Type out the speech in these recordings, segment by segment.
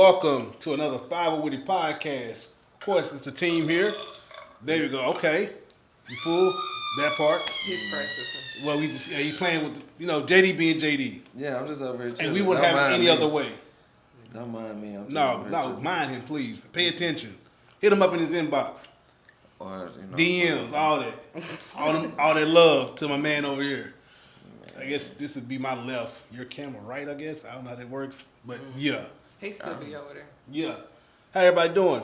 welcome to another Witty podcast. Of course, it's the team here. There you go. Okay, you fool that part. He's practicing. Well, we just you playing with JD being JD, Yeah, I'm just over here chilling. and we wouldn't have it any other way. Don't mind me. I'm No, mind him, please. Pay attention. Hit him up in his inbox, or DMs, all that, all that love to my man over here. I guess this would be my left. Your camera right, I guess. I don't know how that works. But yeah. He still be over there. Yeah. How everybody doing?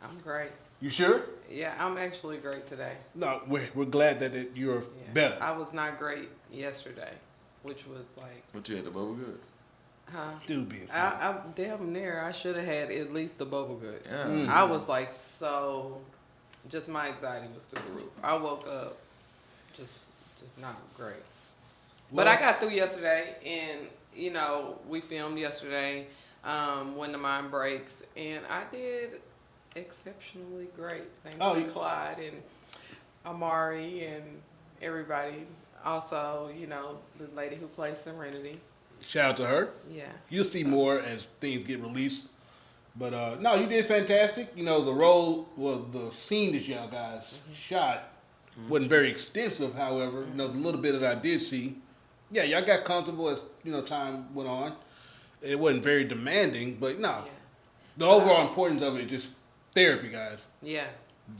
I'm great. You sure? Yeah, I'm actually great today. No, we're glad that you're better. I was not great yesterday, which was like... What you had, the bubble good? Huh? Dude being I'm damn near. I should have had at least the bubble good. Yeah. I was like so... Just my anxiety was through the roof. I woke up just not great. Well, but I got through yesterday, and we filmed yesterday, When the Mind Breaks, and I did exceptionally great. Thanks to Clyde and Amari and everybody. Also, the lady who plays Serenity. Shout out to her. Yeah. You'll see more as things get released. But no, you did fantastic. The the scene that y'all guys shot wasn't very extensive. However, the little bit that I did see, yeah, y'all got comfortable as time went on. It wasn't very demanding, but no, the overall importance of it is just therapy, guys. Yeah,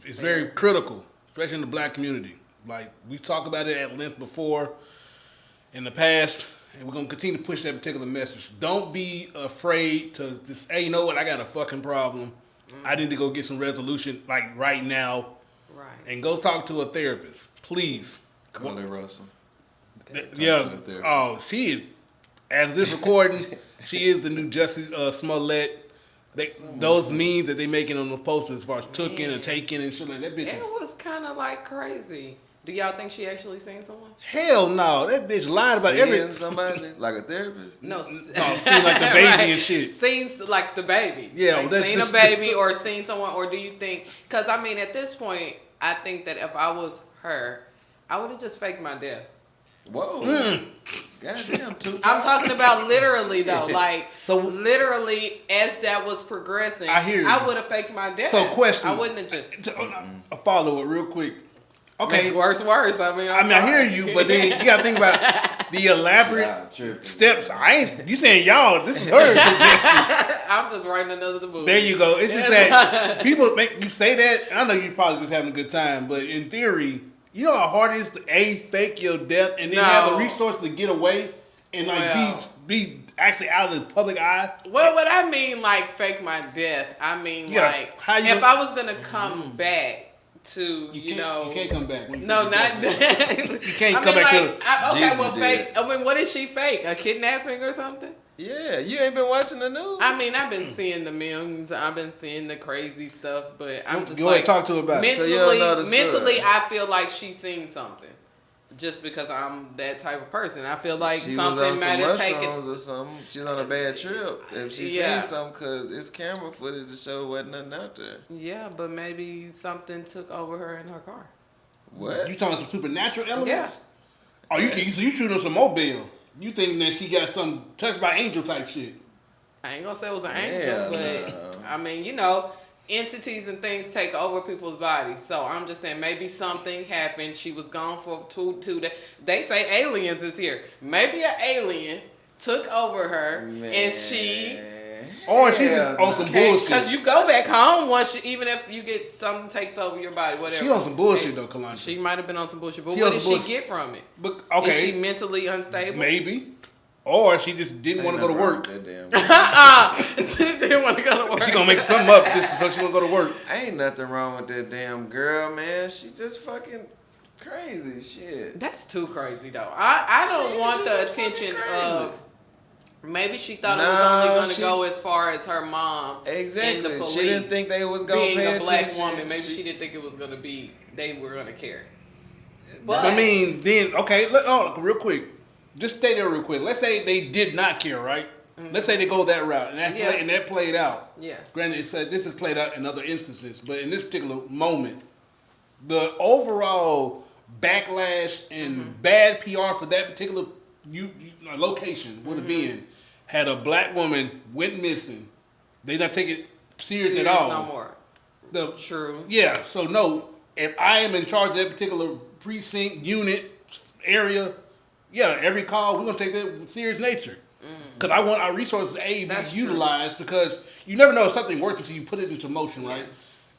it's very critical, especially in the black community. Like we talked about it at length before in the past, and we're gonna continue to push that particular message. Don't be afraid to just, hey, you know what? I got a fucking problem. I need to go get some resolution, like right now. Right. And go talk to a therapist, please. Call her Russell. Yeah. Oh, she is. As this recording, she is the new Justice Smollett. Those memes that they making on the posters as far as tooking and taking and shit like that. Bitch. It was kind of like crazy. Do y'all think she actually seen someone? Hell no, that bitch lied about everything. Somebody like a therapist? No, seen like the baby and shit. Seen like the baby. Yeah, like seen a baby or seen someone, or do you think? Because I mean, at this point, I think that if I was her, I would have just faked my death. Whoa. Goddamn, I'm talking about literally though, like literally as that was progressing, I hear you. I would have faked my death. So question, I wouldn't have just a follow up real quick. Okay, makes worse. I mean, I hear you, but then you gotta think about the elaborate steps. You saying y'all? This is her suggestion. I'm just writing another movie. There you go. It's just that people make you say that. I know you're probably just having a good time, but in theory, you know how hard it is to fake your death and then have the resources to get away and be actually out of the public eye. Well, what I mean, like fake my death. I mean, like if I was gonna come back to you can't come back. No, not that. You can't come back to. Fake. I mean, what did she fake? A kidnapping or something? Yeah, you ain't been watching the news. I mean, I've been seeing the memes. I've been seeing the crazy stuff, but I'm just like, talk to her about mentally, it. Mentally, I feel like she's seen something. Just because I'm that type of person, I feel like something might have taken. Or something. She's on a bad trip. If she seen something, because it's camera footage to show wasn't nothing out there. Yeah, but maybe something took over her in her car. What? You talking some supernatural elements? Yeah. Oh, you shooting on some mobile. You think that she got some touched by angel type shit? I ain't gonna say it was an angel, but I mean, entities and things take over people's bodies. So I'm just saying maybe something happened. She was gone for two days. They say aliens is here. Maybe an alien took over her and she... Or she just on some bullshit. Because you go back home even if you get something takes over your body, whatever. She on some bullshit though, Kalondra. She might have been on some bullshit. But what did she get from it? But, okay. Is she mentally unstable? Maybe. Or she just didn't want to go to work. She didn't want to go to work. She gonna make something up just so she gonna go to work. Ain't nothing wrong with that damn girl, man. She just fucking crazy shit. That's too crazy though. I don't want the attention of. Maybe she thought it was only going to go as far as her mom. Exactly. And the police. She didn't think they was going to pay attention. Being a black woman, maybe she didn't think it was going to be. They were going to care. But I mean, then real quick. Just stay there real quick. Let's say they did not care, right? Mm-hmm. Let's say they go that route, and that played out. Yeah. Granted, this has played out in other instances, but in this particular moment, the overall backlash and bad PR for that particular location would have been had a black woman went missing. They not take it serious at all. No more. True. Yeah. So no, if I am in charge of that particular precinct, unit, area, yeah, every call we're gonna take that with serious nature. Because I want our resources be utilized because you never know if something works until you put it into motion, right?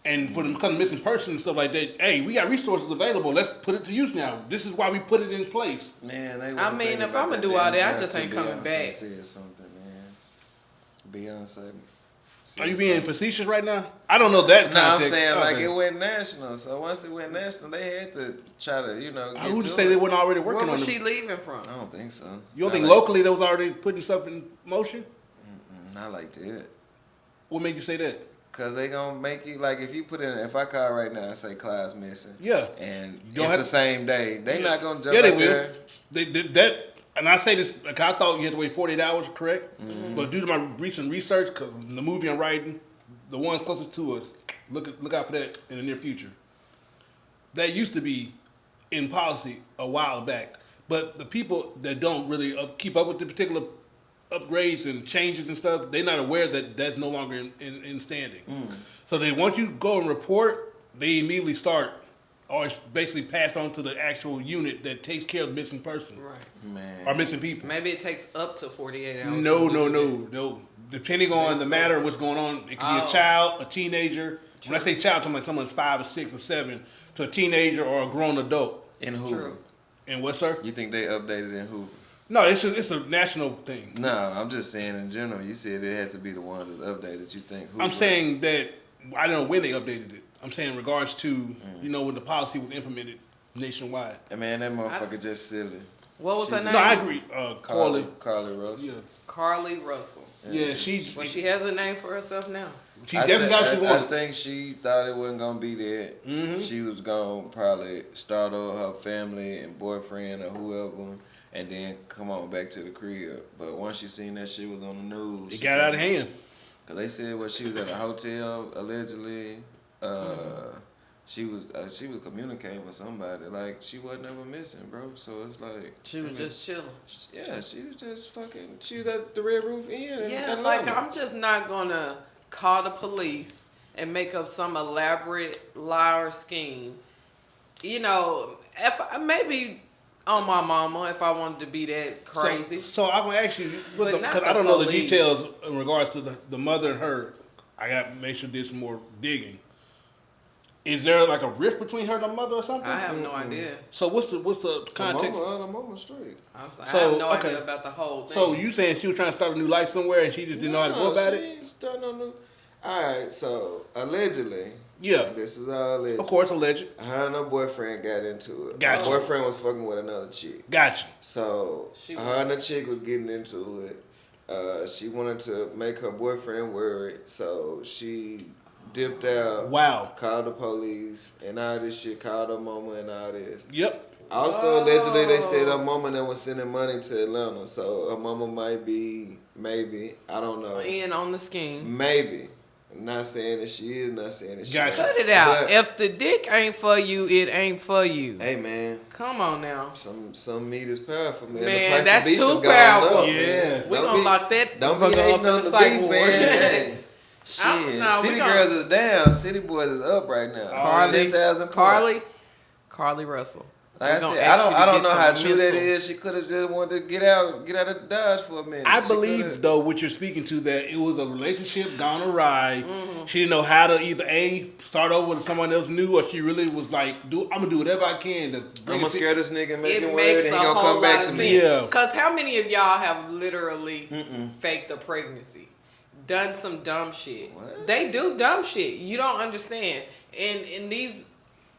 And for them to become missing person and stuff like that, hey, we got resources available. Let's put it to use now. This is why we put it in place. Man, I mean, if I'm gonna do all that, I just ain't coming back. Said something, man. Beyonce. Are you being facetious right now? I don't know that context. No, I'm saying like it went national. So once it went national, they had to try to, get who to say they weren't already working on it? Where was she leaving from? I don't think so. You don't think locally they was already putting stuff in motion? Not like that. What made you say that? Cause they gonna make you like if I call right now and say Clyde's missing, and it's the same day, they not gonna jump they right will. there. That, and I say this because I thought you had to wait 48 hours, correct? Mm-hmm. But due to my recent research, because the movie I'm writing, the ones closest to us, look out for that in the near future. That used to be in policy a while back, but the people that don't really keep up with the particular upgrades and changes and stuff, they're not aware that that's no longer in standing. So they once you go and report, they immediately start, or it's basically passed on to the actual unit that takes care of the missing person, right? Man, or missing people. Maybe it takes up to 48 hours. No. Depending on the matter and what's going on, it could be a child, a teenager. True. When I say child, I'm talking like someone's 5 or 6 or 7, to a teenager or a grown adult. In who? True. And what, sir? You think they updated in who? No, it's a national thing. No, I'm just saying in general. You said it had to be the ones that updated. You think who? I'm saying that I don't know when they updated it. I'm saying in regards to when the policy was implemented nationwide. And man, that motherfucker just silly. What was her name? No, I agree. Carly Russell. Yeah. Carly Russell. Yeah, she's. Well, she has a name for herself now. She definitely got what she wanted. I think she thought it wasn't gonna be that. Mm-hmm. She was gonna probably start over her family and boyfriend or whoever, and then come on back to the crib. But once she seen that shit was on the news, it got out of hand. Cause they said she was at a hotel allegedly. She was communicating with somebody. Like she wasn't ever missing, bro. So it's like she was just chilling. Yeah, she was just fucking. She was at the Red Roof Inn. I'm just not gonna call the police and make up some elaborate lie or scheme. If maybe on my mama, if I wanted to be that crazy. So I'm gonna ask you, because I don't know the details in regards to the mother and her. I got to make sure did some more digging. Is there like a rift between her and the mother or something? I have no idea. So what's the context? The mama straight. I have no idea about the whole thing. So you saying she was trying to start a new life somewhere and she just didn't know how to go about it? Starting a new. All right, so allegedly. Yeah. This is all alleged. Of course, alleged. Her and her boyfriend got into it. Gotcha. Her boyfriend was fucking with another chick. Gotcha. So her and the chick was getting into it. She wanted to make her boyfriend worried, so she dipped out. Wow. Called the police and all this shit. Called her mama and all this. Yep. Also, allegedly, they said her mama that was sending money to Atlanta, so her mama might be, maybe, I don't know. In on the scheme. Maybe. Not saying that she is, not saying that she is. Cut it out. But if the dick ain't for you, it ain't for you. Hey, man. Come on now. Some meat is powerful, man. Man, that's too powerful. Up, yeah. We're going to lock that don't be hating up on the psych beef, ward. man. Shit. City Girls is down. City Boys is up right now. Carly Russell. Like I said, I don't know how true that is. She could have just wanted to get out of Dodge for a minute. I believe though what you're speaking to, that it was a relationship gone awry. Mm-hmm. She didn't know how to either start over with someone else new, or she really was like, I'm gonna do whatever I can to. I'm gonna scare this nigga and make him worried, and he gonna come back to me. Yeah. Because how many of y'all have literally faked a pregnancy, done some dumb shit? What? They do dumb shit. You don't understand. And these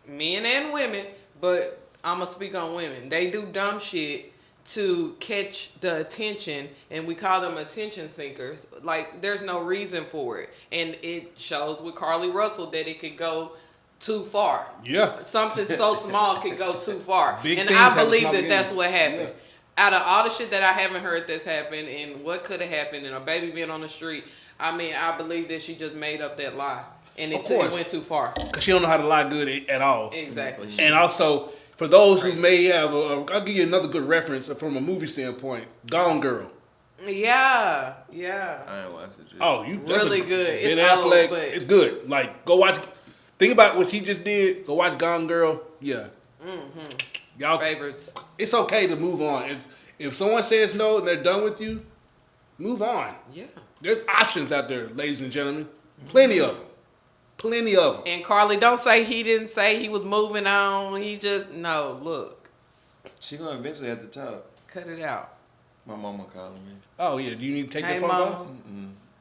men and women, but I'm going to speak on women. They do dumb shit to catch the attention, and we call them attention seekers. Like, there's no reason for it. And it shows with Carly Russell that it could go too far. Yeah. Something so small could go too far. Big and I believe that that's what happened. Yeah. Out of all the shit that I haven't heard that's happened and what could have happened and a baby being on the street, I mean, I believe that she just made up that lie. And it went too far. Because she don't know how to lie good at all. Exactly. And also, for those who may have, I'll give you another good reference from a movie standpoint. Gone Girl. Yeah. I ain't watched it yet. Oh, Really good. Ben It's old, Affleck. but It's good. Like, go watch. Think about what she just did. Go watch Gone Girl. Yeah. Y'all, favorites. it's okay to move on. If someone says no and they're done with you, move on. Yeah. There's options out there, ladies and gentlemen. Plenty of them. Plenty of them. And Carly, don't say he didn't say he was moving on. He just no. Look, She gonna eventually have to talk. cut it out. My mama calling me. Oh yeah. Do you need to take Hey, the phone mama. call?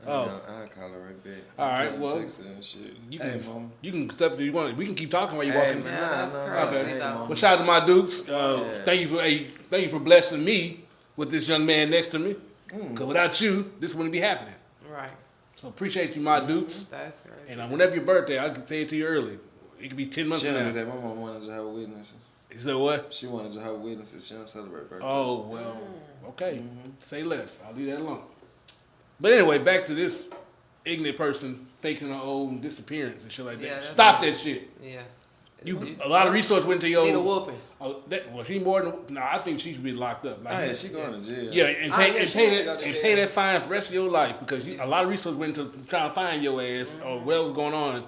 Oh. I'll call her right back. All right, I'm well, texting and shit. You Hey, can mama. you can accept if you want. We can keep talking while you're Hey, walking. man. Yeah, that's Nah, crazy okay. though. Well, shout out to my dukes. Yeah. Thank you for blessing me with this young man next to me. Because without you, this wouldn't be happening. Right. So appreciate you, my dukes. That's crazy. And whenever your birthday, I can say it to you early. It could be 10 months She from don't do now. that. My mama wanted to have witnesses. He said what? She wanted to have witnesses. She don't celebrate birthday. Oh, well, okay. Say less. I'll leave that alone. But anyway, back to this ignorant person faking her own disappearance and shit like that. Yeah, that's Stop what that shit. Yeah. A lot of resources went to your... Need a whooping. Well, she more than... No, I think she should be locked up. Oh, yeah, she going to jail. Yeah, and Oh, pay, yeah, and she pay needs to that go to and jail. pay that fine for the rest of your life because a lot of resources went to trying to find your ass or whatever's going on.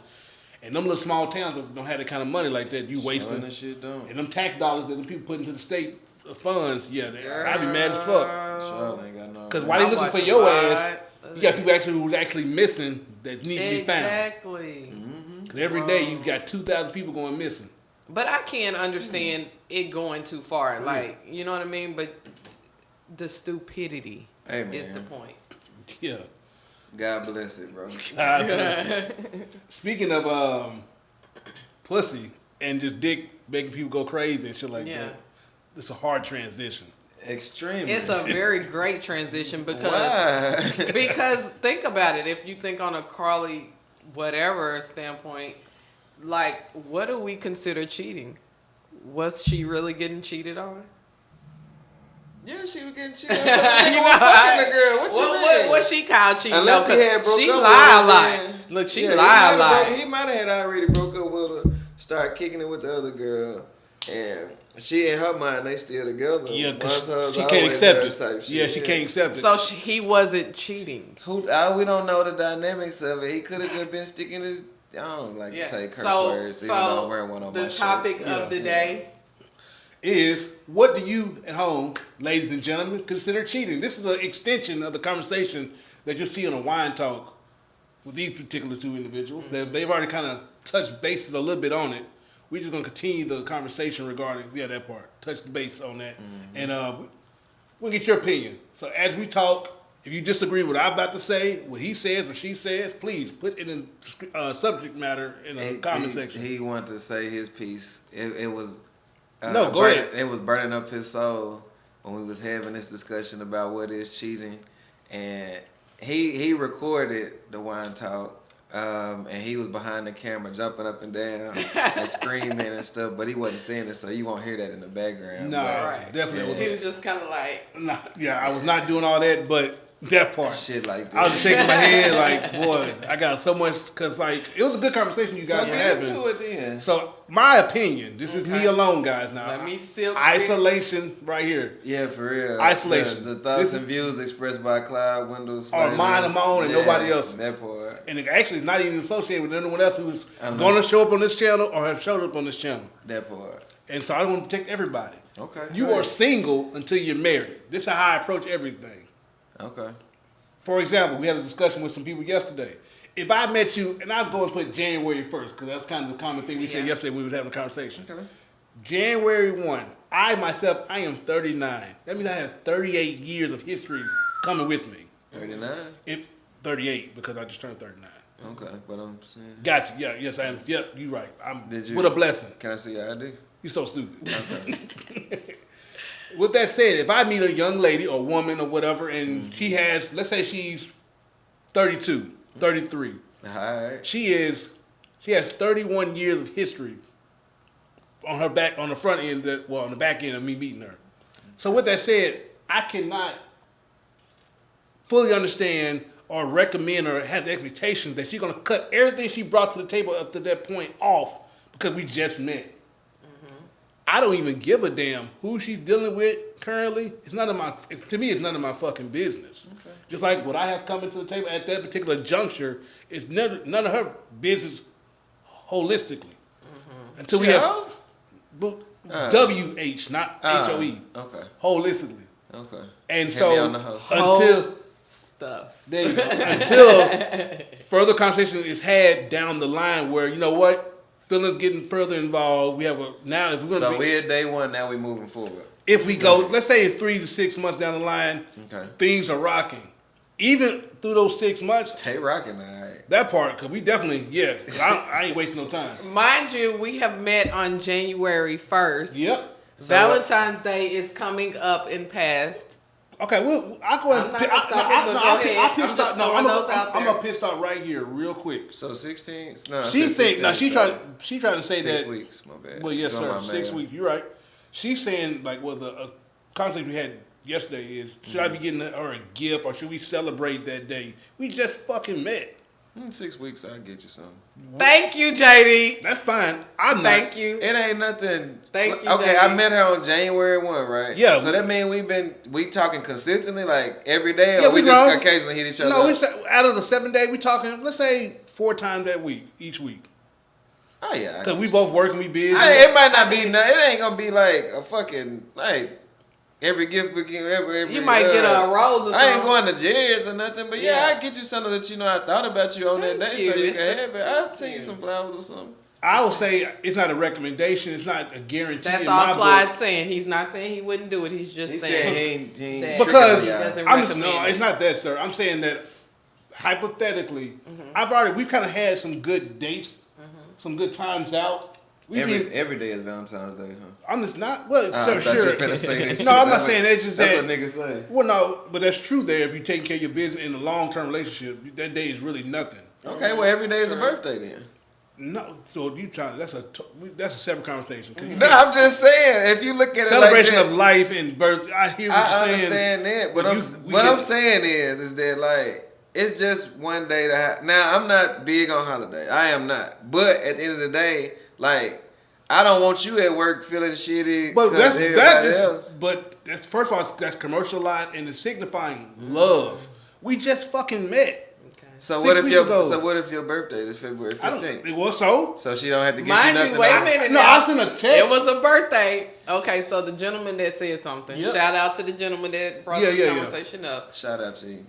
And them little small towns don't have that kind of money like that. You wasting. That shit don't. And them tax dollars that the people put into the state funds, I'd be mad as fuck. Charlotte ain't got no. Because why they I'm looking for watching your Ride. ass? You got people who's actually missing that need to be found. Exactly. Because every day you got 2,000 people going missing. But I can't understand it going too far. Like, you know what I mean? But the stupidity Hey, man. is the point. Yeah. God bless it, bro. Speaking of pussy and just dick making people go crazy and shit like that, it's a hard transition. Extremely. It's a very great transition because Why? because think about it. If you think on a Carly whatever standpoint, like what do we consider cheating? Was she really getting cheated on? Yeah, she was getting cheated. But the nigga was fucking the girl. What you mean? What she called cheating? Unless though, he had broke she up lied a with her, lot. then- Look, she Yeah, lied a lot. He might have had already broke up with her, started kicking it with the other girl, and she in her mind they still together. Yeah, Once because hers, she can't always accept hers it. type shit. Yeah, she can't accept it. So he wasn't cheating. We don't know the dynamics of it. He could have just been sticking his. I don't like to say curse words, even though I'm wearing one on my the shirt. topic of the day. Is what do you at home, ladies and gentlemen, consider cheating? This is an extension of the conversation that you'll see on a wine talk with these particular two individuals. They've already kind of touched bases a little bit on it. We're just going to continue the conversation regarding, that part. Touch the base on that. And we'll get your opinion. So as we talk, if you disagree with what I'm about to say, what he says or she says, please put it in subject matter in the comment section. He wanted to say his piece. It was... No, go ahead. It was burning up his soul when we was having this discussion about what is cheating, and he recorded the wine talk, and he was behind the camera jumping up and down and screaming and stuff, but he wasn't saying it, so you won't hear that in the background. No, Right. definitely. He was just kind of like, I was not doing all that, but that part. Shit like that. I was just shaking my head like, boy, I got so much, because like, it was a good conversation you guys so were get having. into it then. So, my opinion, this is me Okay. alone, guys, now. let me silk Isolation right here. Yeah, for real. Isolation. The thoughts This and views expressed by Cloud Windows Are mine and my own and nobody else's. That part. And it actually is not even associated with anyone else who's Unless- going to show up on this channel or have showed up on this channel. That part. And so I want to protect everybody. Okay. You great. are single until you're married. This is how I approach everything. Okay. For example, we had a discussion with some people yesterday. If I met you, and I'll go and put January 1st, because that's kind of the common thing we said yesterday when we was having a conversation. Okay. January 1, I am 39. That means I have 38 years of history coming with me. 39. 38, because I just turned 39. Okay, but I'm saying. Gotcha. Yeah, yes, I am. Yep, you're right. Did you? What a blessing. Can I see your ID? You're so stupid. Okay. With that said, if I meet a young lady or woman or whatever, and she has, let's say she's 32, 33. All right. She has 31 years of history on her back, on the front end, on the back end of me meeting her. So with that said, I cannot fully understand or recommend or have the expectation that she's going to cut everything she brought to the table up to that point off because we just met. I don't even give a damn who she's dealing with currently. To me, it's none of my fucking business. Okay. Just like what I have coming to the table at that particular juncture, it's none of her business holistically. Mm-hmm. Until we have WH, not HOE. Okay. Holistically. Okay. And Hit so until stuff. There you go. Until further conversation is had down the line where, you know what? Feelings getting further involved. We have now if we're gonna we're at day one, now we're moving forward. If we go, let's say it's 3 to 6 months down the line, things are rocking. Even through those 6 months, they rocking, all right. That part, because we definitely, I ain't wasting no time. Mind you, we have met on January 1st. Yep. Valentine's Day is coming up and past. Okay, well, I'll go ahead. I'm gonna pit stop right here, real quick. So 16. No, she's saying no. She's trying to say 6 that. weeks. My bad. Well, yes, sir. 6 weeks. You're right. She's saying like, well, the concept we had yesterday is should I be getting her a gift or should we celebrate that day? We just fucking met. In 6 weeks, I'll get you something. Thank you, JD. That's fine. Thank you. It ain't nothing. Thank you. Okay, JD. I met her on January 1, right? Yeah. So that means we talking consistently, like every day, or yeah, we just occasionally hit each other. No, out of the 7 days, we talking. Let's say 4 times that week, each week. Oh yeah. Because we both working, we busy. It might not be. It ain't gonna be like a fucking like. Every gift, every you might get a rose or something. I ain't going to Jerry's or nothing, but I get you something that I thought about you on that day, so you can have it. I'll send you some flowers or something. I will say it's not a recommendation. It's not a guarantee. That's all Clyde's saying. He's not saying he wouldn't do it. He's just saying he ain't because it's not that, sir. I'm saying that hypothetically, we've kind of had some good dates, some good times out. Every day is Valentine's Day, huh? I'm just not. Well, sure. No, I'm not saying that's just that's that. That's what niggas say. Well, no, but that's true there. If you're taking care of your business in a long-term relationship, that day is really nothing. Okay, well, every day is a birthday then. No, so if you try, that's a separate conversation. No, I'm just saying, if you look at celebration it like of life and birth, I hear what you're saying. I understand that, but I'm saying is that like it's just one day to have. Now, I'm not big on holiday. I am not. But at the end of the day, like, I don't want you at work feeling shitty. But that's first of all, that's commercialized and it's signifying love. We just fucking met. So what if your birthday is February 15th? It was so. So she don't have to get Mind you nothing. Wait a minute. No, I sent a text. It was a birthday. Okay, so the gentleman that said something. Yep. Shout out to the gentleman that brought this conversation up. Shout out to you.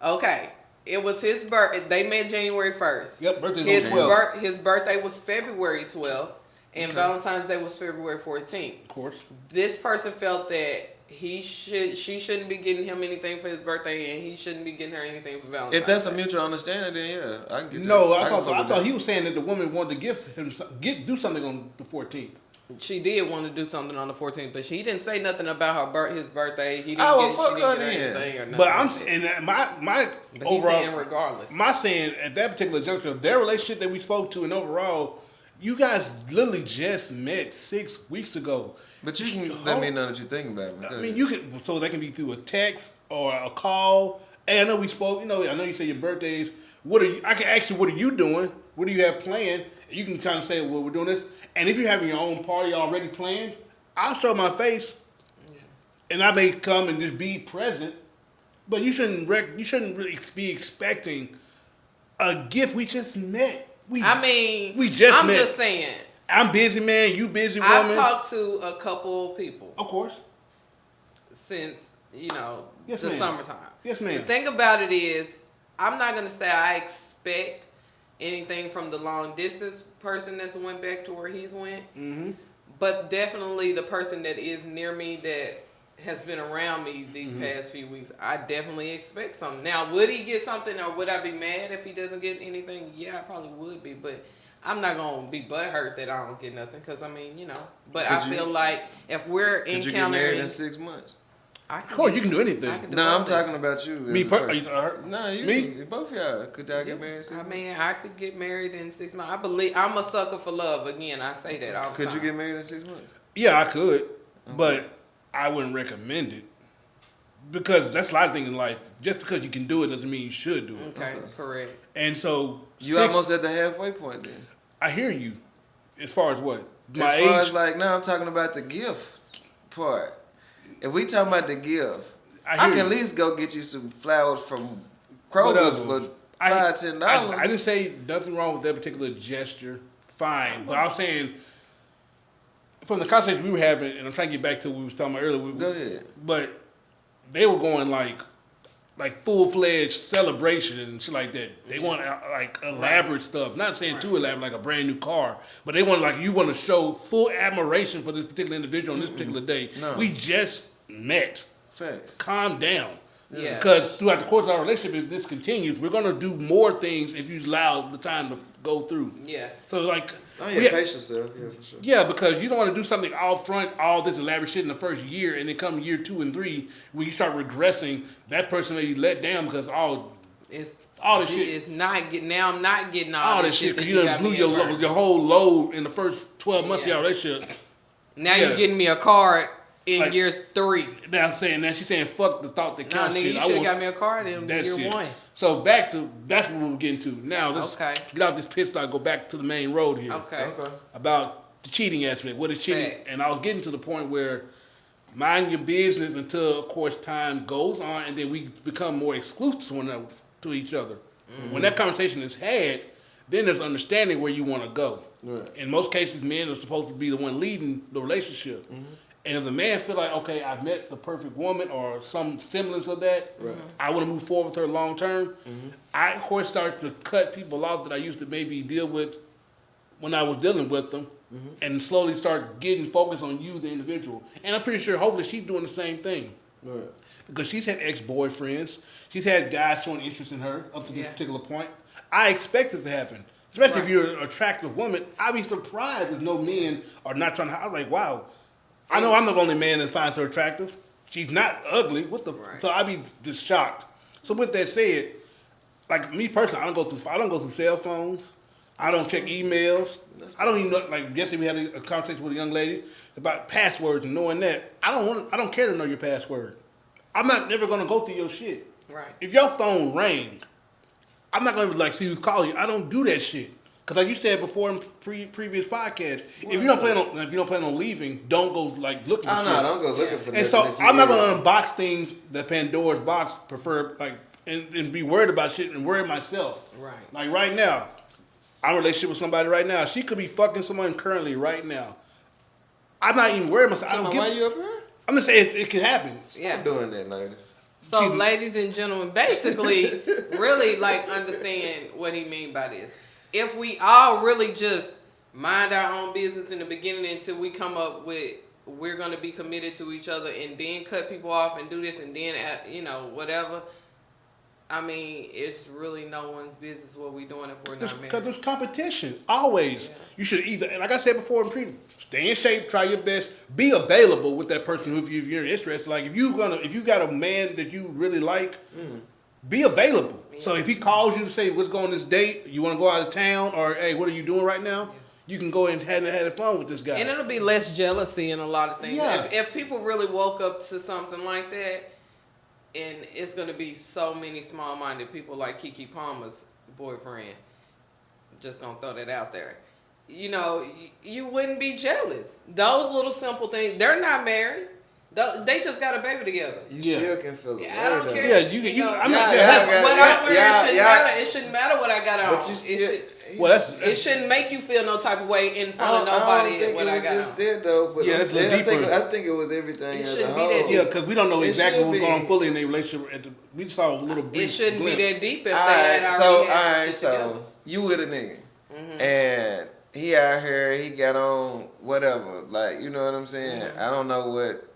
Okay. It was his birthday. They met January 1st. Yep, birthday's on 12th. His birthday was February 12th, and Valentine's Day was February 14th. Of course. This person felt that she shouldn't be getting him anything for his birthday, and he shouldn't be getting her anything for Valentine's Day. If that's a mutual understanding, then yeah, I can get that. No, I thought he was saying that the woman wanted to do something on the 14th. She did want to do something on the 14th, but she didn't say nothing about his birthday. He didn't get anything or nothing. But my but overall, he's saying regardless. My saying at that particular juncture, their relationship that we spoke to, and overall, you guys literally just met 6 weeks ago. But you can let me know what you think about it. I mean, you can, so that can be through a text or a call. Hey, I know we spoke. I know you said your birthdays. I can ask you, what are you doing? What do you have planned? You can kind of say, well, we're doing this. And if you're having your own party already planned, I'll show my face, and I may come and just be present. But you shouldn't really be expecting a gift. We just met. We just met. I'm just saying. I'm busy, man. You busy woman. I've talked to a couple people. Of course. Since the ma'am. summertime. Yes, ma'am. The thing about it is, I'm not gonna say I expect anything from the long distance person that's went back to where he's went. Mm-hmm. But definitely the person that is near me that has been around me these past few weeks, I definitely expect something. Now, would he get something or would I be mad if he doesn't get anything? Yeah, I probably would be, but I'm not going to be butthurt that I don't get nothing because, but I feel like if we're encountering... Could you get married in 6 months? Of course, you can do anything. No, I'm talking about you. Me? No, you. Me? Both of y'all. Could y'all get married in 6 months? I mean, I could get married in 6 months. I believe I'm a sucker for love. Again, I say that all the time. Could you get married in 6 months? Yeah, I could, but I wouldn't recommend it because that's a lot of things in life. Just because you can do it doesn't mean you should do it. Okay, correct. And so you almost at the halfway point then. I hear you. As far as what? my as far age. as like, no, I'm talking about the gift part. If we talking about the gift, I can at least go get you some flowers from Kroger's for $5-10. I didn't say nothing wrong with that particular gesture. Fine, but I was saying from the conversation we were having, and I'm trying to get back to what we was talking about earlier. Go ahead. But they were going like full-fledged celebration and shit like that. They want like elaborate stuff. Not saying too elaborate, like a brand new car, but they want like you want to show full admiration for this particular individual on this particular day. No. We just met. Facts. Calm down. Yeah. Because throughout the course of our relationship, if this continues, we're gonna do more things if you allow the time to go through. Yeah. So like, pace yourself. Yeah, for sure. Yeah, because you don't want to do something all front, all this elaborate shit in the first year, and then come year 2 and 3, when you start regressing, that person may be let down because all this shit. It's not getting. Now I'm not getting all this shit because you done blew your whole load in the first 12 months of your relationship. Now you're getting me a card in year 3. Now she's saying fuck the thought that counts. You should have got me a card in year 1. So back to that's what we're getting to now. Let's get out this pit stop. Go back to the main road here. Okay. About the cheating aspect. What is cheating? And I was getting to the point where mind your business until, of course, time goes on, and then we become more exclusive to each other. Mm-hmm. When that conversation is had, then there's understanding where you want to go. Right. In most cases, men are supposed to be the one leading the relationship. Mm-hmm. And if the man feel like, okay, I've met the perfect woman or some semblance of that, I want to move forward with her long term, I, of course, start to cut people off that I used to maybe deal with when I was dealing with them and slowly start getting focused on you, the individual. And I'm pretty sure, hopefully, she's doing the same thing. Right. Because she's had ex-boyfriends. She's had guys showing interest in her up to this particular point. I expect it to happen. Especially if you're an attractive woman. I'd be surprised if no men are not trying to... I'm like, wow. I know I'm the only man that finds her attractive. She's not ugly. What the? So I'd be just shocked. So with that said, like me personally, I don't go through cell phones. I don't check emails. I don't even know. Like yesterday, we had a conversation with a young lady about passwords and knowing that. I don't care to know your password. I'm not never gonna go through your shit. Right. If your phone rang, I'm not gonna like see who's calling you. I don't do that shit. Because like you said before in previous podcasts, if you don't plan on leaving, don't go like looking for shit. Don't go looking for that. And so I'm not gonna unbox things that Pandora's box and be worried about shit and worry myself. Right. Like right now, I'm in a relationship with somebody right now. She could be fucking someone currently right now. I'm not even worried myself. I don't give. Why you up here? I'm just saying it can happen. Stop doing that, lady. So ladies and gentlemen, basically really like understand what he mean by this. If we all really just mind our own business in the beginning until we come up with we're going to be committed to each other and then cut people off and do this and then, whatever. I mean, it's really no one's business what we doing if we're not married. Because there's competition. Always. Yeah. You should either, like I said before in preview, stay in shape, try your best, be available with that person if you're interested. Like if you got a man that you really like, be available. Yeah. So if he calls you to say, let's go on this date, you want to go out of town, or hey, what are you doing right now? Yeah. You can go and have fun with this guy. And it'll be less jealousy in a lot of things. Yeah. If people really woke up to something like that, and it's going to be so many small-minded people like Keke Palmer's boyfriend, just going to throw that out there. You know, you wouldn't be jealous. Those little simple things, they're not married. They just got a baby together. You still can feel it. I don't care. Yeah, it shouldn't matter what I got on. But you still... it shouldn't make you feel no type of way in front of nobody. I don't think it was just there though. But yeah, that's a little deeper. I think it was everything. It shouldn't be that deep. Yeah, because we don't know exactly what was going on fully in their relationship. We saw a little brief It shouldn't glimpse. be that deep if they had already had some shit together. You with a nigga, and he out here, he got on whatever, like you know what I'm saying. I don't know what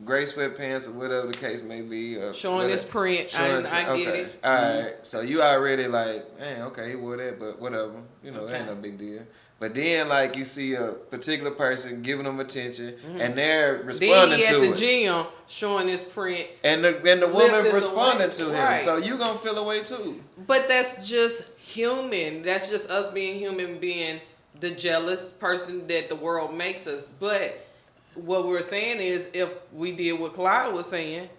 gray sweatpants or whatever the case may be. Or showing his print. I get it. Alright. So you already like, okay, he wore that, but whatever. You know, it ain't no big deal. But then like you see a particular person giving them attention and they're responding to it. Then he at the gym showing his print. And the woman responding to him. Right. So you gonna feel away too. But that's just human. That's just us being human, being the jealous person that the world makes us. But what we're saying is, if we did what Clyde was saying,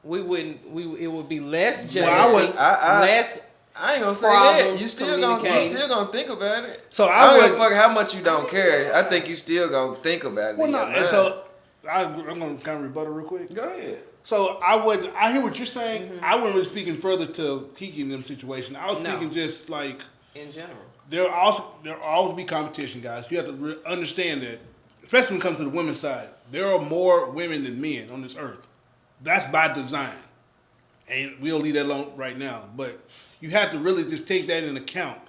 it would be less jealousy, less I ain't gonna say that. Problems You still gonna think about it. So I don't would give a fuck how much you don't care. I think you still gonna think about it. Well, no, and so I'm gonna kind of rebuttal real quick. Go ahead. So I hear what you're saying. Mm-hmm. I wasn't really speaking further to Kiki in them situation. I was speaking just like in general. There'll always be competition, guys. You have to understand that, especially when it comes to the women's side. There are more women than men on this earth. That's by design, and we'll leave that alone right now. But you have to really just take that into account,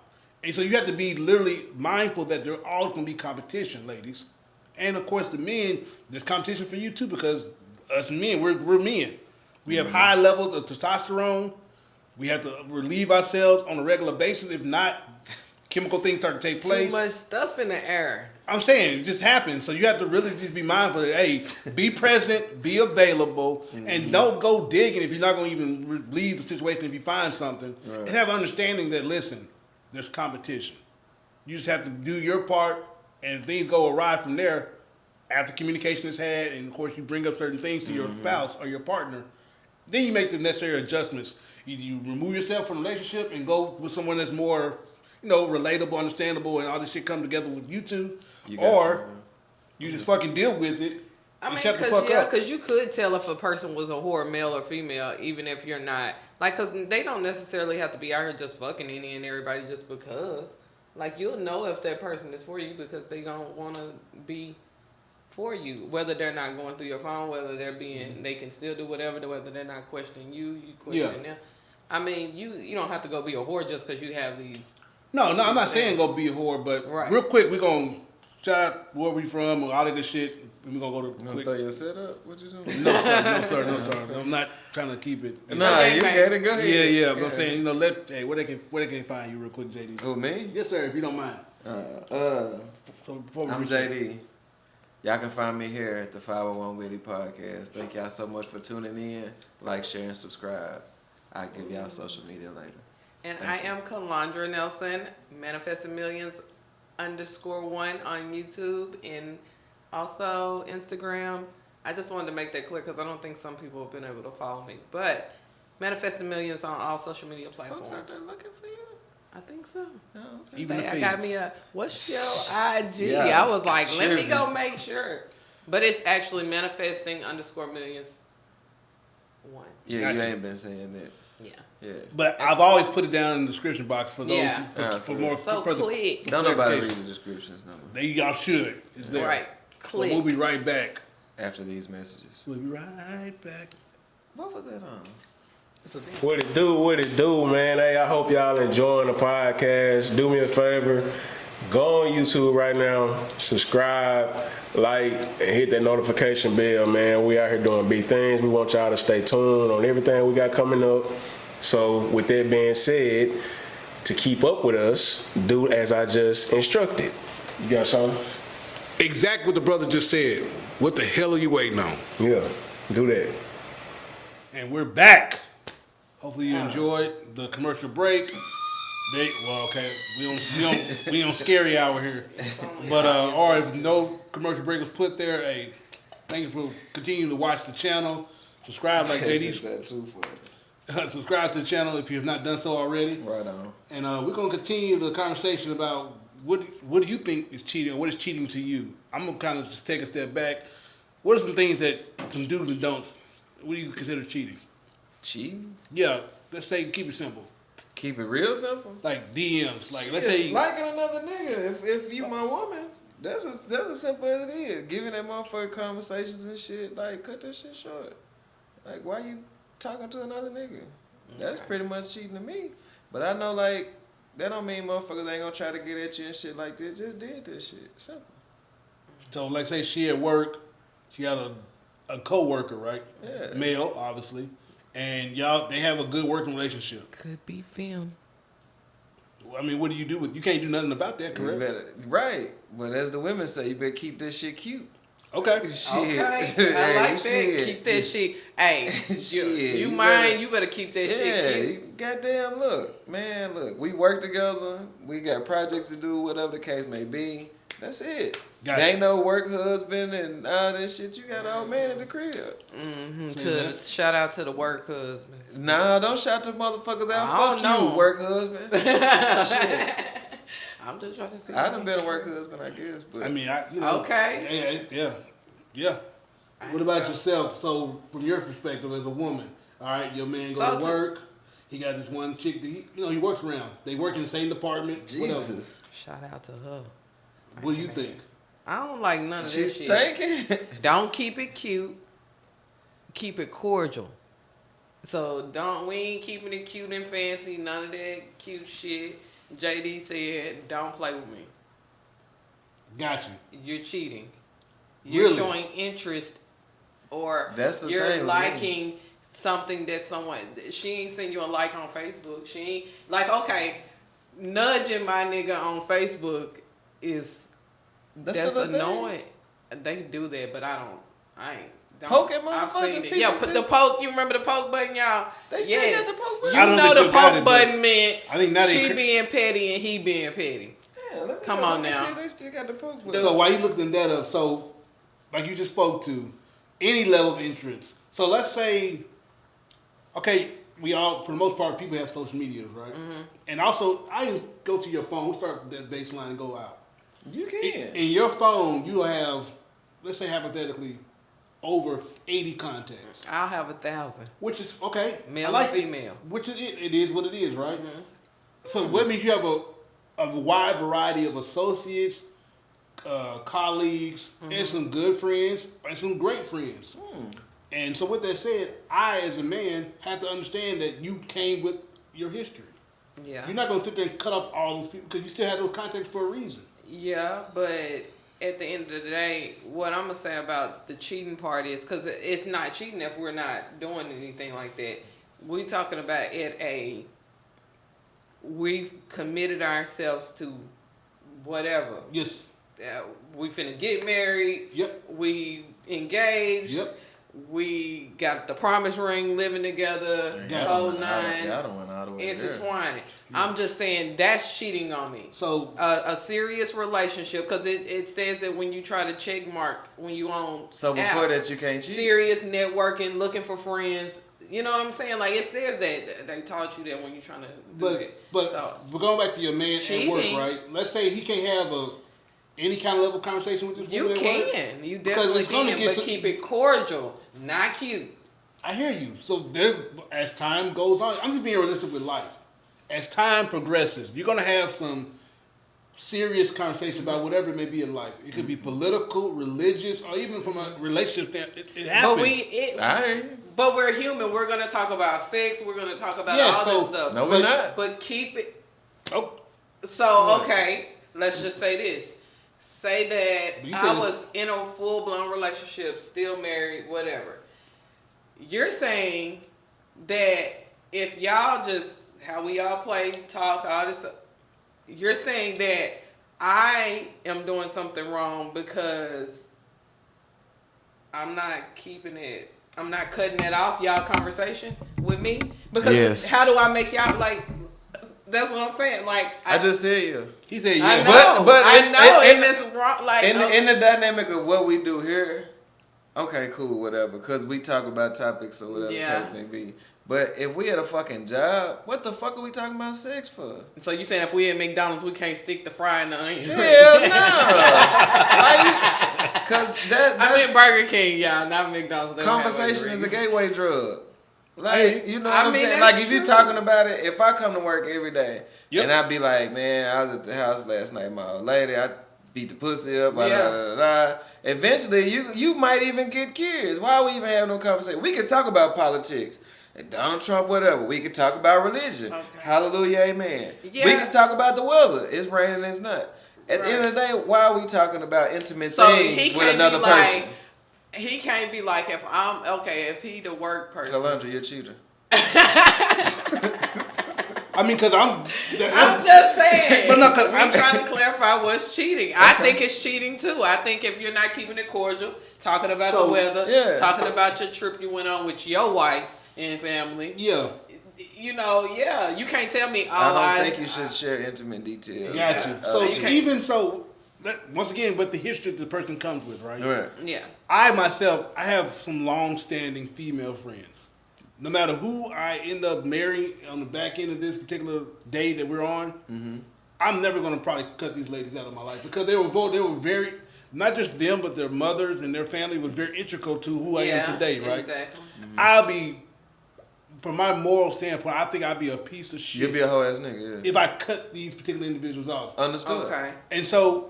and so you have to be literally mindful that there always going to be competition, ladies, and of course the men. There's competition for you too because us men, we're men. We have high levels of testosterone. We have to relieve ourselves on a regular basis. If not, chemical things start to take place. Too much stuff in the air. I'm saying it just happens. So you have to really just be mindful that, hey, be present, be available, and don't go digging if you're not going to even leave the situation if you find something. Right. And have an understanding that, listen, there's competition. You just have to do your part, and if things go awry from there, after communication is had, and of course you bring up certain things to your spouse or your partner, then you make the necessary adjustments. Either you remove yourself from the relationship and go with someone that's more, relatable, understandable, and all this shit come together with you two, or you just fucking deal with it. I mean, shut the fuck up. Because you could tell if a person was a whore, male or female, even if you're not. Like, because they don't necessarily have to be out here just fucking any and everybody just because. Like, you'll know if that person is for you because they don't want to be for you. Whether they're not going through your phone, whether they're being, they can still do whatever, whether they're not questioning you questioning them. I mean, you don't have to go be a whore just because you have these. No, I'm not saying go be a whore, but real quick, we're going to shout out where we from, all that good shit. We're going to go to you quick. Throw your set up? What you doing? No, sir. I'm not trying to keep it. Nah, you got it. Go ahead. Yeah. But I'm saying, where they can find you real quick, JD. Who, me? Yes, sir, if you don't mind. I'm JD. Y'all can find me here at the 501 Witty podcast. Thank y'all so much for tuning in. Like, share, and subscribe. I'll give y'all social media later. And I am Kalondra Nelson, Manifesting Millions _1 on YouTube and also Instagram. I just wanted to make that clear because I don't think some people have been able to follow me. But Manifesting Millions on all social media platforms. Folks out there looking for you? I think so. No, okay. Even the I got me what's your IG? Yeah, I was like, let me go make sure. But it's actually Manifesting _millions 1. Yeah, gotcha. You ain't been saying that. Yeah. But I've always put it down in the description box for those for more. So further click. Don't nobody read the descriptions no. Y'all should. It's there. Right. Click. We'll be right back. After these messages. We'll be right back. What was that on? What it do, man? Hey, I hope y'all enjoying the podcast. Do me a favor. Go on YouTube right now, subscribe, like, and hit that notification bell, man. We out here doing big things. We want y'all to stay tuned on everything we got coming up. So with that being said, to keep up with us, do as I just instructed. You got something? Exactly what the brother just said. What the hell are you waiting on? Yeah, do that. And we're back. Hopefully you enjoyed the commercial break. We on scary hour here. But or if no commercial break was put there, hey, thanks for continuing to watch the channel. Subscribe like JD. That too funny. Subscribe to the channel if you have not done so already. Right on. And we're gonna continue the conversation about what do you think is cheating, or what is cheating to you. I'm gonna kind of just take a step back. What are some things some do's and don'ts? What do you consider cheating? Cheating? Yeah, let's say keep it simple. Keep it real simple. Like DMs, like let's say liking another nigga. If you my woman, that's as simple as it is. Giving that motherfucker conversations and shit. Like cut that shit short. Like why you talking to another nigga? That's pretty much cheating to me. But I know like that don't mean motherfuckers ain't gonna try to get at you and shit like this. Just did this shit. Simple. So like say she at work, she got a co-worker, right? Yeah. Male, obviously. And they have a good working relationship. Could be film. I mean, what do? You can't do nothing about that, correct? Right. But as the women say, you better keep this shit cute. Okay. Shit. Okay. I like that. Shit. Keep that shit. Hey, Shit. you mind? You better keep that shit cute. Goddamn, look. We work together. We got projects to do, whatever the case may be. That's it. Got There it. ain't no work husband and all this shit. You got an old man in the crib. Shout out to the work husband. Nah, don't shout the motherfuckers out. I don't Fuck know. you, work husband. Shit. I'm just trying to see. I done been a work husband, I guess. But I mean, Okay. Yeah. What about yourself? So, from your perspective as a woman, all right, your man go to work. He got this one chick that he works around. They work in the same department. Jesus. Shout out to her. What do you think? I don't like none of She's this shit. stinking. Don't keep it cute. Keep it cordial. So we ain't keeping it cute and fancy. None of that cute shit. JD said, don't play with me. Got you. You're cheating. You're Really? showing interest, or That's the you're thing with liking me. something that someone. She ain't send you a like on Facebook. She ain't like, okay, nudging my nigga on Facebook is that's still a thing? annoying. They do that, but I ain't. Don't. Poke at I've motherfuckers, seen it. people Yeah, put still- the poke. You remember the poke button, y'all? They still got the poke button. You I don't know think the they got poke it, but button meant I think now they she being petty and he being petty. Yeah, let me Come go on look and now. see if they still got the poke button. So while you looking that up, so like you just spoke to, any level of interest. So let's say, okay, we all, for the most part, people have social medias, right? Mm-hmm. And also, I can go to your phone, we'll start with that baseline and go out. You can. In your phone, you have, let's say hypothetically, over 80 contacts. I'll have 1,000. Which is, okay. Male I like and female. Which it is what it is, right? Mm-hmm. So what means you have a wide variety of associates, colleagues, and some good friends, and some great friends. And so with that said, I as a man have to understand that you came with your history. Yeah. You're not going to sit there and cut off all those people because you still have those contacts for a reason. Yeah, but at the end of the day, what I'm going to say about the cheating part is, because it's not cheating if we're not doing anything like that. We're talking about we've committed ourselves to whatever. Yes. We finna get married. Yep. We engaged. Yep. We got the promise ring, living together, the whole nine, Y'all don't went all the way there. intertwining. I'm just saying that's cheating on me. So A serious relationship, because it says that when you try to check mark when you on So before apps, that, you can't cheat. serious networking, looking for friends. You know what I'm saying? Like it says that they taught you that when you're trying to do it. but So, going back to your man at work, cheating. right? Let's say he can't have any kind of level of conversation with this you woman at work. can, you Because definitely it's gonna can, get but to- keep it cordial, not cute. I hear you. So there, as time goes on, I'm just being realistic with life. As time progresses, you're gonna have some serious conversation about whatever it may be in life. It could be political, religious, or even from a relationship standpoint. It happens. But I hear you. but we're human. We're gonna talk about sex. We're gonna talk about Yeah, all so- this stuff. No, we're not. But keep it. Oh, So okay, let's just say this. Say You that said I it- was in a full blown relationship, still married, whatever. You're saying that if y'all just how we all play, talk, all this stuff, you're saying that I am doing something wrong because I'm not keeping it. I'm not cutting it off y'all conversation with me because Yes. how do I make y'all like? That's what I'm saying. Like I just said you. he said I yeah. know, But I in- know, in- and it's wrong. Like In the dynamic of what we do here, okay, cool, whatever. Because we talk about topics or whatever Yeah. the case may be. But if we had a fucking job, what the fuck are we talking about sex for? so you saying if we at McDonald's, we can't stick the fry in the onion? Hell no. Because I that's mean Burger King, y'all, not McDonald's. They don't have conversation is a onion rings. gateway drug. Like, Hey, you know I what I'm mean, saying? that's Like, if you're true. talking about it, if I come to work every day Yep. and I be like, man, I was at the house last night, my old lady, I beat the pussy up, blah, Yeah. blah, blah, blah. Eventually, you might even get curious. Why are we even having no conversation? We can talk about politics. Donald Trump, whatever. We can talk about religion. Okay. Hallelujah, amen. Yeah. We can talk about the weather. It's raining, it's not. At the end of the day, why are we talking about intimate things with another person? like, he can't be like if I'm okay. If he the work person, Kalondra, you're a cheater. I mean, because I'm just saying. But no, 'cause I'm trying to clarify what's cheating. I think it's cheating too. I think if you're not keeping it cordial, talking about So, the weather, yeah. talking about your trip you went on with your wife and family, yeah, you know, yeah, you can't tell me. Oh, I don't think you should share intimate details. got you. Uh, So you can't- even so, once again, what the history that the person comes with, right? Right. Yeah. I myself, I have some long-standing female friends. No matter who I end up marrying on the back end of this particular day that we're on, I'm never going to probably cut these ladies out of my life because they were very, not just them, but their mothers and their family was very integral to who I am today, right? Exactly. I'll be, from my moral standpoint, I think I'd be a piece of shit. You'll be a whole ass nigga, yeah. If I cut these particular individuals off. Understood. Okay. And so,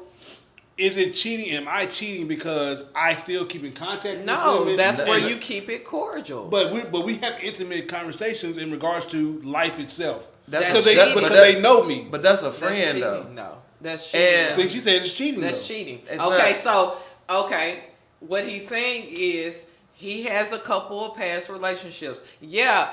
is it cheating? Am I cheating because I still keep in contact with No, women? that's where you keep it cordial. But we have intimate conversations in regards to life itself. That's because cheating. they know me. But that's a That's friend, cheating. though. No, that's cheating. And- See, she said it's cheating. That's though. cheating. It's Okay, not. so what he's saying is he has a couple of past relationships. Yeah,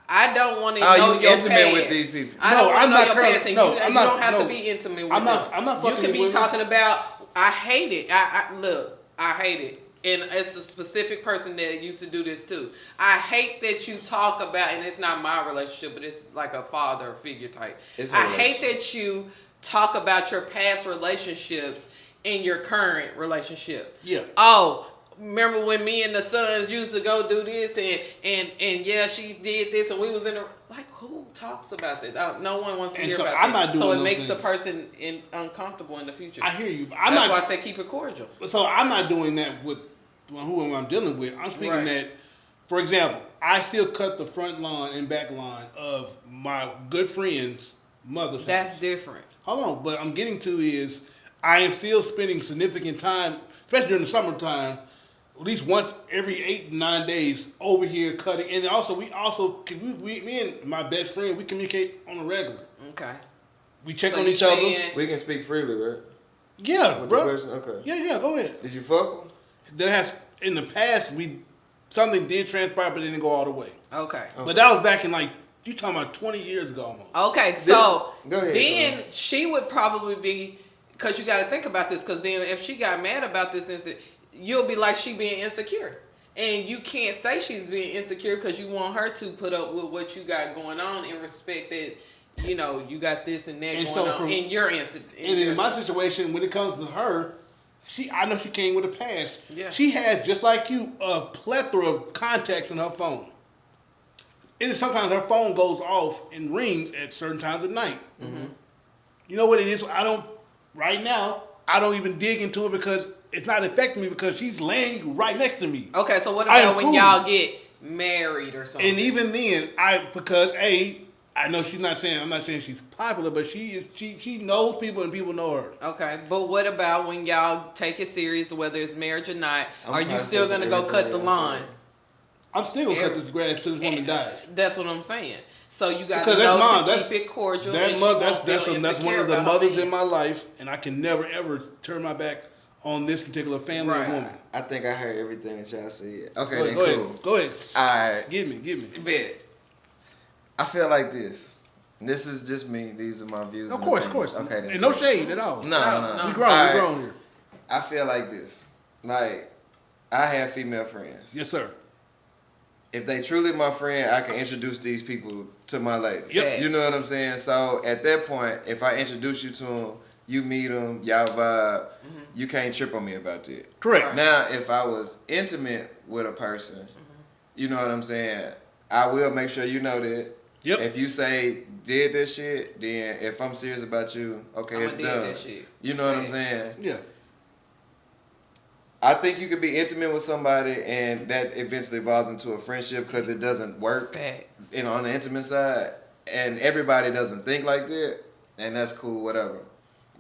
I don't want to Are know you your intimate past. with these people? I No, don't want I'm to know not your currently- past, and no, you I'm not- don't have no. to be intimate with I'm not- them. I'm not You fucking can be with talking about. I hate it. I hate it. And it's a specific person that used to do this too. I hate that you talk about, and it's not my relationship, but it's like a father figure type. It's her I hate relationship. that you talk about your past relationships in your current relationship. Yeah. Oh, remember when me and the sons used to go do this and yeah, she did this and we was in the like who talks about that? No one wants to And hear so about I'm that. not doing so it those makes the things. person uncomfortable in the future. I hear you. That's why I say keep it cordial. So I'm not doing that with who I'm dealing with. I'm speaking Right. that, for example, I still cut the front lawn and back lawn of my good friend's mother's That's house. different. Hold on, but I'm getting to is I am still spending significant time, especially during the summertime, at least once every 8 to 9 days over here cutting. And also, me and my best friend, we communicate on a regular. Okay. We check So on you each other. saying- We can speak freely, right? Yeah, With bro. the person? Okay. Yeah, go ahead. Did you fuck him? That has in the past something did transpire, but it didn't go all the way. Okay. But that was back in you talking about 20 years ago almost. Okay, so Go ahead, then she would probably be, because you got to think about this, because then if she got mad about this incident, you'll be like she being insecure. And you can't say she's being insecure because you want her to put up with what you got going on and respect that, you know, you got this and that And going so on in your incident. And in my situation, when it comes to her, I know she came with a past. Yeah. She has, just like you, a plethora of contacts in her phone. And sometimes her phone goes off and rings at certain times of night. Mm-hmm. You know what it is? Right now, I don't even dig into it because it's not affecting me because she's laying right next to me. Okay, so what I am about when cool. y'all get married or something? And even then, I know I'm not saying she's popular, but she knows people and people know her. Okay, but what about when y'all take it serious, whether it's marriage or not? Are you still processing gonna go cut the everything I lawn? said. I'm still gonna cut this grass till this woman dies. That's what I'm saying. So you got to Because that's mine. know to keep it cordial. That and she mother, won't that's feel one insecure of the about mothers her in my life, and I can never ever turn my back on this particular family or Right. woman. I think I heard everything that y'all said. Okay, Go then ahead, cool. go ahead. Alright. Give me. Bet. I feel like this. This is just me. These are my views. Of and course. opinions. Okay, then And no cool. shade at all. No. We grown. Alright. We grown here. I feel like this. Like, I have female friends. Yes, sir. If they truly my friend, I can introduce these people to my lady. Yep. You know what I'm saying? So at that point, if I introduce you to them, you meet them, y'all vibe, you can't trip on me about that. Correct. Right. Now, if I was intimate with a person, you know what I'm saying? I will make sure you know that. Yep. If you say did this shit, then if I'm serious about you, okay, I'ma it's did done. that shit. You know what I'm Right. saying? Yeah. I think you could be intimate with somebody and that eventually evolves into a friendship because it doesn't work, Facts. you know, on the intimate side. And everybody doesn't think like that, and that's cool, whatever.